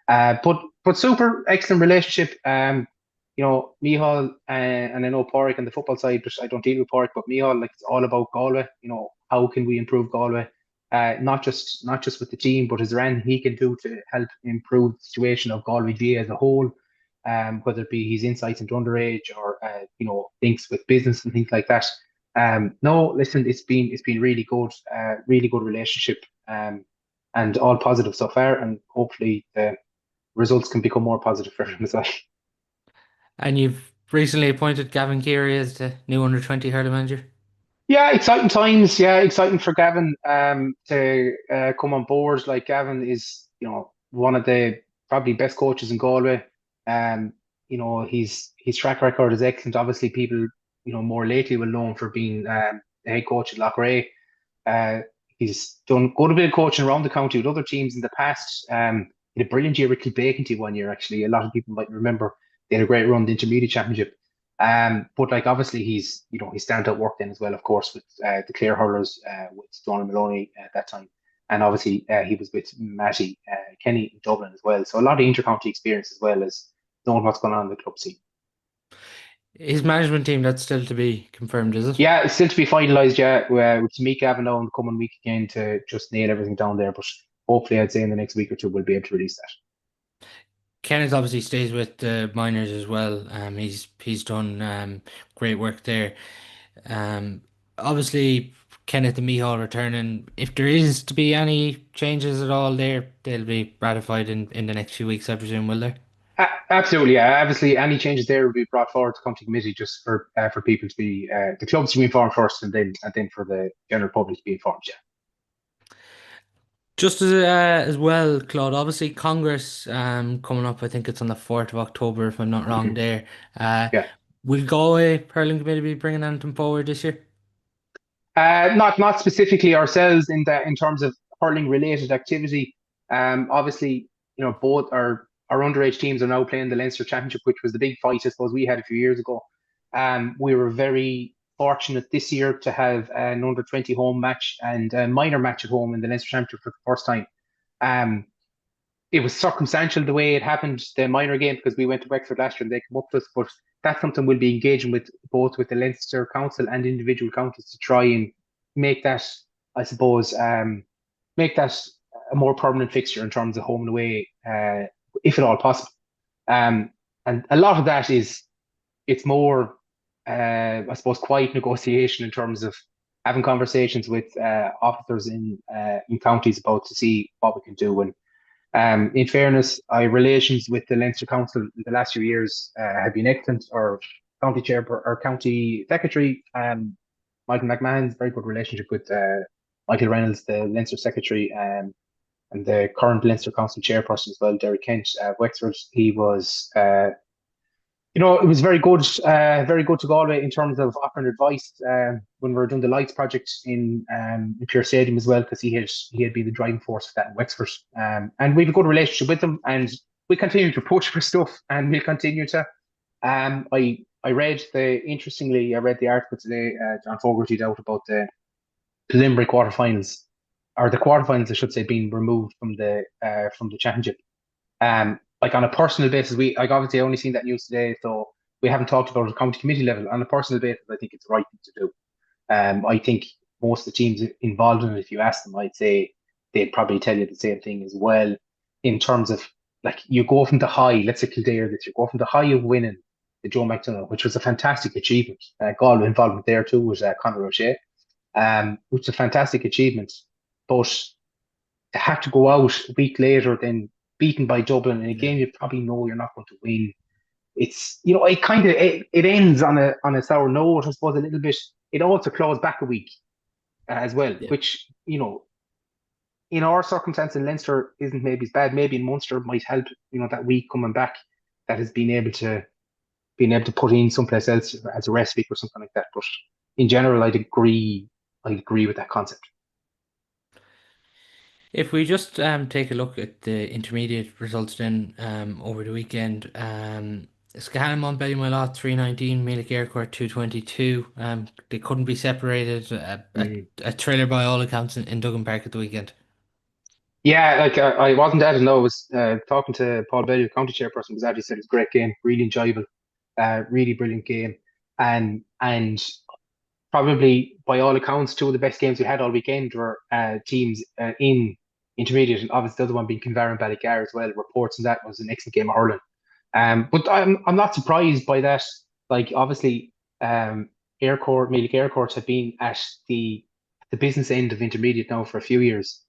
But super excellent relationship. Mihal and I know Porrick on the football side, but I don't deal with Porrick. But Mihal, like it's all about Galway. How can we improve Galway? Not just with the team, but is there anything he can do to help improve the situation of Galway GA as a whole? Whether it be his insights into underage or links with business and things like that. No, listen, it's been really good relationship, and all positive so far, and hopefully the results can become more positive for him as well. And you've recently appointed Gavin Geary as the new under-20 hurling manager. Yeah, exciting times. Yeah, exciting for Gavin to come on board. Like Gavin is, one of the probably best coaches in Galway. Um, his track record is excellent. Obviously, people, more lately will know him for being the head coach at Loughrea. Uh, he's done quite a bit of coaching around the county with other teams in the past. He had a brilliant year with Kilbeaconty one year, actually. A lot of people might remember they had a great run the intermediate championship. But like obviously he's standout work then as well, of course, with the Clare hurlers with Donald Maloney at that time, and obviously he was with Matty Kenny in Dublin as well. So a lot of intercounty experience as well as knowing what's going on in the club scene. His management team, that's still to be confirmed, is it? Yeah, it's still to be finalised. Yeah, to meet Gavin now in the coming week again to just nail everything down there. But hopefully, I'd say in the next week or two we'll be able to release that. Kenneth obviously stays with the minors as well. He's done great work there. Um, Obviously Kenneth and Mihal returning. If there is to be any changes at all there, they'll be ratified in the next few weeks, I presume, will there? Absolutely, yeah. Obviously, any changes there will be brought forward to county committee just for people to be the clubs to be informed first, and then for the general public to be informed. Yeah, Just as well, Claude. Obviously, Congress coming up. I think it's on the 4th of October, if I'm not wrong. There, uh, yeah. will Galway Hurling Committee be bringing anything forward this year? Not specifically ourselves in terms of hurling related activity. Obviously, both our underage teams are now playing the Leinster Championship, which was the big fight I suppose we had a few years ago. We were very fortunate this year to have an under 20 home match and a minor match at home in the Leinster Championship for the first time. Um, it was circumstantial the way it happened, the minor game, because we went to Wexford last year and they came up to us. But that's something we'll be engaging with both with the Leinster Council and individual counties to try and make that, I suppose, make that a more permanent fixture in terms of home and away, if at all possible. Um, and a lot of that it's more, I suppose, quiet negotiation in terms of having conversations with officers in counties about to see what we can do. And in fairness, our relations with the Leinster Council in the last few years have been excellent. Our county chair or county secretary, Michael McMahon's very good relationship with Michael Reynolds, the Leinster secretary, and the current Leinster Council chairperson as well, Derek Kent, Wexford. He was It was very good to Galway in terms of offering advice when we were doing the lights project in Pure Stadium as well, because he had been the driving force for that in Wexford. And we have a good relationship with him, and we continue to push for stuff, and we'll continue to. I read interestingly, I read the article today, John Fogarty out about the preliminary quarterfinals, or the quarterfinals, I should say, being removed from the championship. Like on a personal basis, like obviously only seen that news today, so we haven't talked about it at county committee level. On a personal basis, I think it's the right thing to do. I think most of the teams involved in it, if you ask them, I'd say they'd probably tell you the same thing as well. In terms of like you go from the high, let's say Kildare this year, go from the high of winning the Joe McDonagh, which was a fantastic achievement. Galway involvement there too was Conor O'Shea, which is a fantastic achievement. But to have to go out a week later, then beaten by Dublin in a Yeah. game you probably know you're not going to win. It ends on a sour note, I suppose, a little bit. It also claws back a week as well, Yeah. which in our circumstance in Leinster isn't maybe as bad. Maybe in Munster might help. That week coming back, that has been able to put in someplace else as a rest week or something like that. But in general, I'd agree. I agree with that concept. If we just take a look at the intermediate results then over the weekend, Scahannon Montbellion Mylott 319, Meath Aircourt 222. They couldn't be separated. Mm. A thriller by all accounts in Duggan Park at the weekend. Yeah, like I wasn't at it. No, I was talking to Paul Bailey, the county chairperson, was actually said it was a great game, really enjoyable, really brilliant game, and probably by all accounts two of the best games we had all weekend were teams in intermediate, and obviously the other one being Kinvara and Ballygar as well. Reports and that was an excellent game of hurling. But I'm not surprised by that. Like obviously, Aircourt, Meath Aircourt have been at the business end of intermediate now for a few years.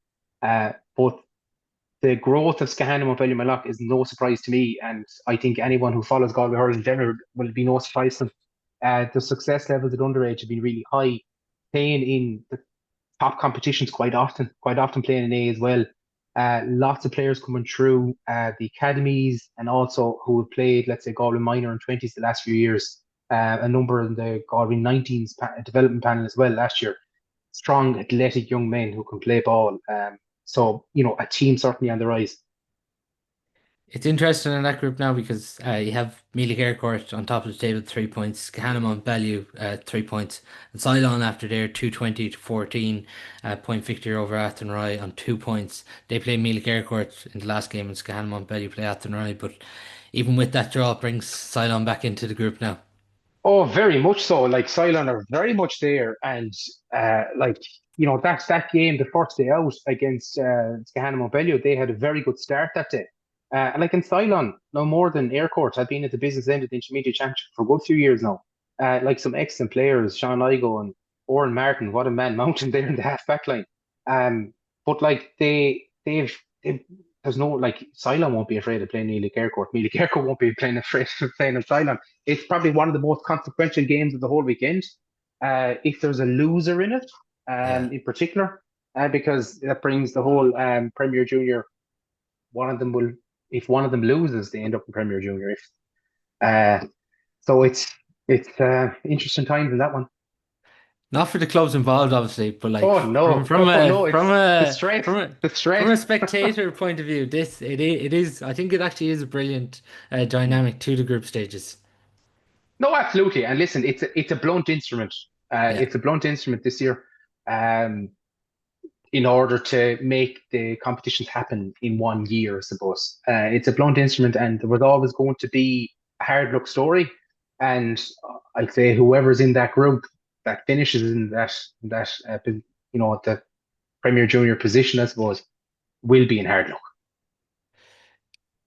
But the growth of Scahannon and Ballymallock is no surprise to me, and I think anyone who follows Galway hurling in general will be no surprise to them. The success levels at underage have been really high, playing in the top competitions quite often playing in A as well. Lots of players coming through the academies and also who have played, let's say, Galway minor and 20s the last few years. A number in the Galway 19s development panel as well last year. Strong, athletic young men who can play ball. So, a team certainly on the rise. It's interesting in that group now because you have Meath Aircourt on top of the table, 3 points, Cahanamon Bellew, 3 points, and Ceylon after their 220 to 14 point victory over Athenry on 2 points. They play Meath Aircourt in the last game, and Cahanamon Bellew play Athenry, but even with that draw, it brings Ceylon back into the group now. Oh, very much so. Like Cylon are very much there, and that game, the first day out against Scahannon Montbellion, they had a very good start that day. And like in Cylon, no more than Aircourt, have been at the business end of the intermediate championship for a good few years now. Like some excellent players, Sean Igo and Oren Martin, what a man mountain there in the half back line. But like they've there's no like Cylon won't be afraid of playing Meath Aircourt. Meath Aircourt won't be afraid of playing in Cylon. It's probably one of the most consequential games of the whole weekend. If there's a loser in it, Yeah. in particular, because that brings the whole Premier Junior. One of them will, if one of them loses, they end up in Premier Junior. If so, it's interesting times in that one. Not for the clubs involved, obviously, but like Oh from no, from oh a no, from it's the a threat, from a the from threat. a spectator point of view, it is. I think it actually is a brilliant dynamic to the group stages. No, absolutely. And listen, it's a blunt instrument. Yeah. It's a blunt instrument this year. Um, in order to make the competitions happen in one year, I suppose. It's a blunt instrument, and there was always going to be a hard luck story. And I'd say whoever's in that group that finishes in the Premier Junior position, I suppose, will be in hard luck.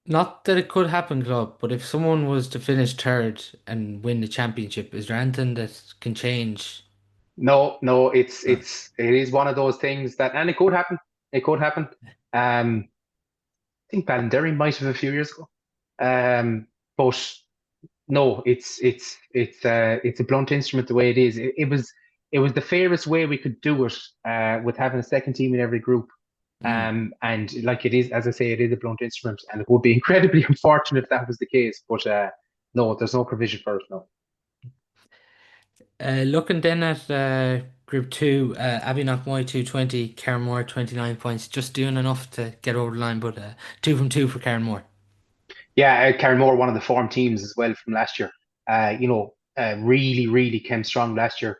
Not that it could happen, club, but if someone was to finish third and win the championship, is there anything that can change? No, no, No. it is one of those things that, and it could happen. It could happen. I think Ballinderry might have a few years ago. But no, it's a blunt instrument the way it is. It was the fairest way we could do it with having a second team in every group. Mm. And like it is, as I say, it is a blunt instrument, and it would be incredibly unfortunate if that was the case. But No, there's no provision for it. No. Looking then at Group 2, Abbey Knockmoy 220, Carramore 29 points, just doing enough to get over the line, but 2 from 2 for Carramore. Yeah, Carrymore, one of the form teams as well from last year. Really, really came strong last year.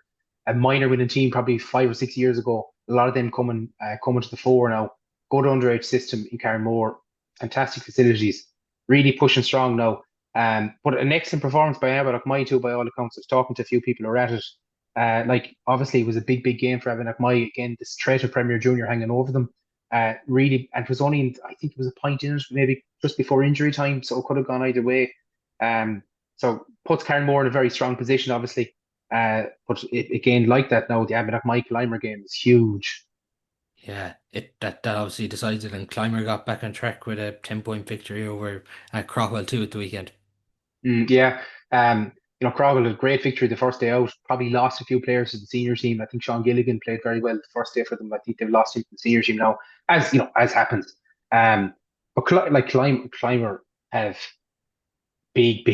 A minor winning team probably 5 or 6 years ago. A lot of them coming to the fore now. Good underage system in Carrymore. Fantastic facilities. Really pushing strong now. But an excellent performance by Abbott Mine too, by all accounts. I was talking to a few people who are at it. Obviously, it was a big, big game for Abbott Mine. Again, this threat of Premier Junior hanging over them. Really, and it was only, I think it was a point in it, maybe just before injury time, so it could have gone either way. So puts Carnmore in a very strong position, obviously. But again, like that now, the Abbott Michael Limer game is huge. Yeah, that obviously decided, and Clymer got back on track with a 10-point victory over Crockwell too at the weekend. Yeah. Crowell had a great victory the first day out. Probably lost a few players to the senior team. I think Sean Gilligan played very well the first day for them. I think they've lost him to the senior team now, as happens. But Clymer have big.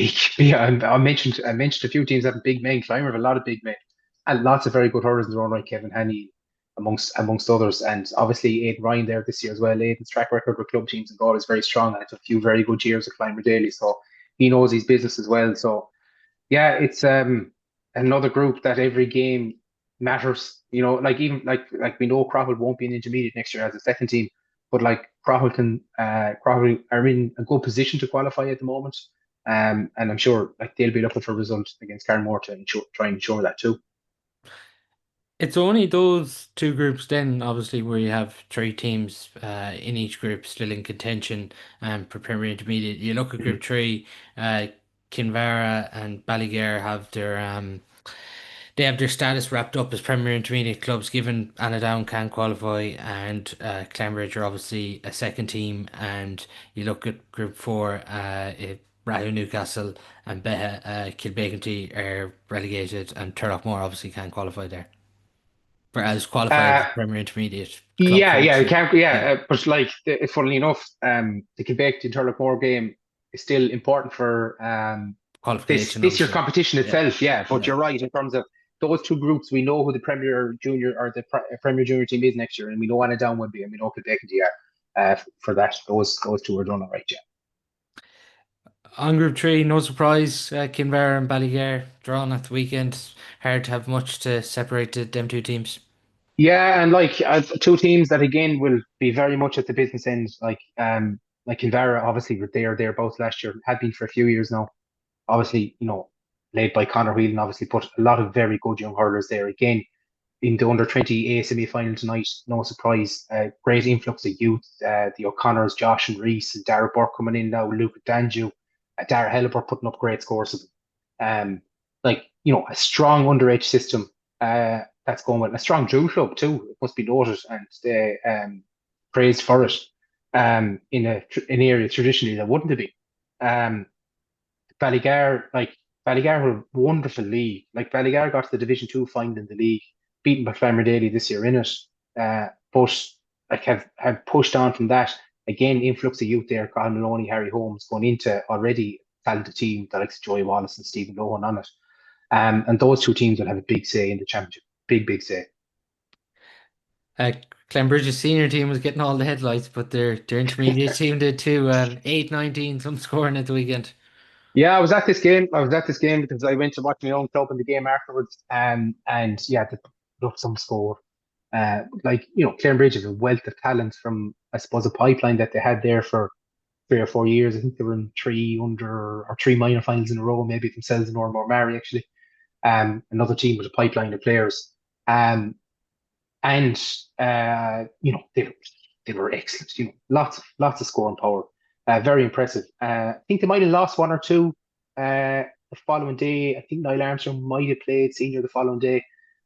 I mentioned a few teams having big men. Clymer have a lot of big men, and lots of very good hurlers in their own right. Kevin Haney, amongst others, and obviously Aidan Ryan there this year as well. Aidan's track record with club teams and goal is very strong, and it's a few very good years of Clymer Daly, so he knows his business as well. So yeah, it's another group that every game matters. Even like we know Crowell won't be an intermediate next year as a second team, but like Crowell are in a good position to qualify at the moment. And I'm sure like they'll be looking for results against Carnmore to try and ensure that too. It's only those two groups then, obviously, where you have three teams in each group still in contention and preparing intermediate. You look at Mhm. Group 3, uh, Kinvara and Ballygare have they have their status wrapped up as Premier Intermediate clubs, given Annadown can qualify, and Clanbridge are obviously a second team. And you look at Group 4, Rahu Newcastle and Beha Kilbeganty are relegated, and Turlockmore obviously can qualify there for as qualified Uh, as Premier Intermediate club for yeah, next it year. can't. Yeah, But like, funnily enough, the Quebec to Turlough game is still important for this qualification this year's obviously. competition Yeah, itself. Yeah, but yeah. you're right in terms of those two groups. We know who the Premier Junior or the Premier Junior team is next year, and we know Anna Down will be, and we know Quebec and for that. Those two are done all right. Yeah. On Group 3, no surprise, Kinvara and Ballygare drawn at the weekend. Hard to have much to separate them two teams. Yeah, and like two teams that again will be very much at the business end. Like Kinvara, obviously, they are there both last year, had been for a few years now. Obviously, led by Conor Whelan, obviously put a lot of very good young hurlers there. Again, in the under 20 A semi final tonight, no surprise, great influx of youth. The O'Connors, Josh and Reese, and Dara Burke coming in now, Luke Danju, Dara Helleber putting up great scores of them. A strong underage system that's going with a strong Drew club too, it must be noted, and praised for it in an area traditionally that wouldn't have been. Um, Ballygar, Ballygar were a wonderful league. Like Ballygar got to the Division Two final in the league, beaten by Clymer Daly this year in it. But like have pushed on from that. Again, influx of youth there, Colin Maloney, Harry Holmes going into already talented team that likes Joey Wallace and Stephen Lohan on it. And those two teams will have a big say in the championship. Big, big say. Uh, Clanbridge's senior team was getting all the headlights, but their intermediate team did too. 8-19, some scoring at the weekend. Yeah, I was at this game. I was at this game because I went to watch my own club in the game afterwards. And yeah, they put up some score. Clarenbridge has a wealth of talent from, I suppose, a pipeline that they had there for 3 or 4 years. I think they were in three under or three minor finals in a row, maybe themselves and Norman Mary actually. Another team with a pipeline of players. Um, and they were excellent. Lots of scoring power. Very impressive. I think they might have lost one or two the following day. I think Niall Armstrong might have played senior the following day.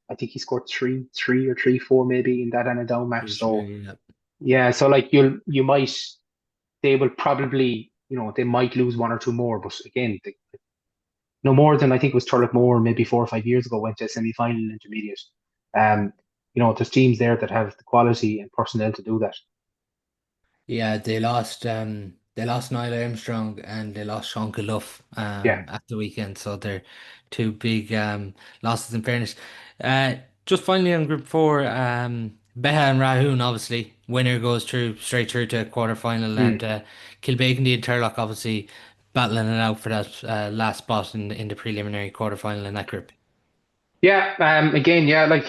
I think he scored three or 3-4 maybe in that Annadown match. Pretty sure, So yeah. yeah, so like they will probably they might lose one or two more, but again, no more than I think it was Turlough maybe 4 or 5 years ago went to a semi-final intermediate. Um, there's teams there that have the quality and personnel to do that. Yeah, they lost. They lost Niall Armstrong and they lost Sean Clough Yeah. at the weekend, so they're two big losses in fairness. Just finally on Group 4, Beha and Rahoon, obviously, winner goes through straight through to a quarter final, Mm. and Kilbeggan and Turlock obviously battling it out for that last spot in the preliminary quarter final in that group. Yeah, again, yeah, like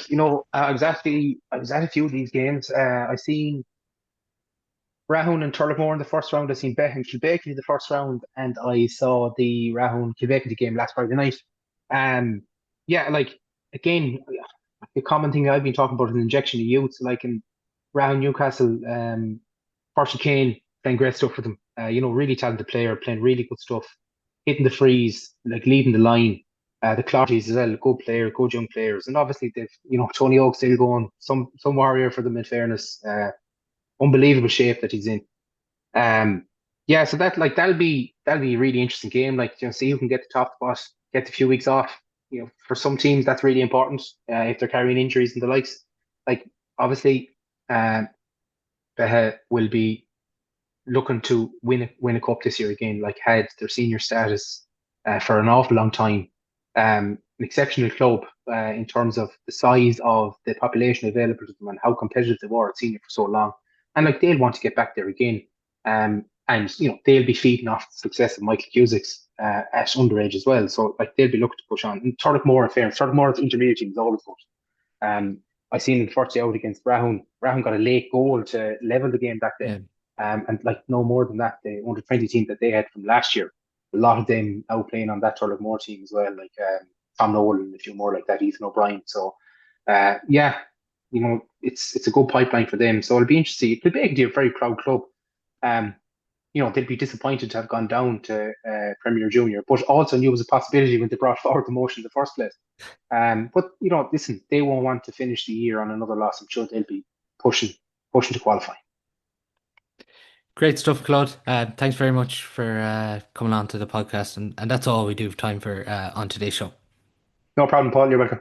I was at a few of these games. I seen Rahun and Turlough in the first round. I seen Behan Kilbeckley in the first round, and I saw the Rahun Kilbeckley game last Friday night. Yeah, like again, the common thing I've been talking about is an injection of youth. Like in Rahun Newcastle, Patrick Kane playing great stuff for them. Really talented player, playing really good stuff, hitting the frees, like leading the line. The Clotties as well, good player, good young players, and obviously they've Tony Oak still going, some warrior for them in fairness. Unbelievable shape that he's in. Um, yeah, so that'll be a really interesting game. Like see who can get the top spot, get the few weeks off. For some teams that's really important if they're carrying injuries and the likes. Like obviously, um, Beha will be looking to win a cup this year again. Like had their senior status for an awful long time. An exceptional club in terms of the size of the population available to them and how competitive they were at senior for so long. And like they'll want to get back there again. And they'll be feeding off the success of Michael Cusick's at underage as well. So like they'll be looking to push on. And Turlough in fairness, Turlough intermediate team is always good. I seen in the first day out against Rahun. Rahun got a late goal to level the game back then. Yeah. And like no more than that, the under 20 team that they had from last year, a lot of them now playing on that Turlough team as well, like Tom Nolan and a few more like that, Ethan O'Brien. So yeah, it's a good pipeline for them. So it'll be interesting. It'll be a very proud club. Um, they'd be disappointed to have gone down to Premier Junior, but also knew it was a possibility when they brought forward the motion in the first place. But listen, they won't want to finish the year on another loss. I'm sure they'll be pushing to qualify. Great stuff, Claude. Thanks very much for coming on to the podcast, and that's all we do have time for on today's show. No problem, Paul. You're welcome.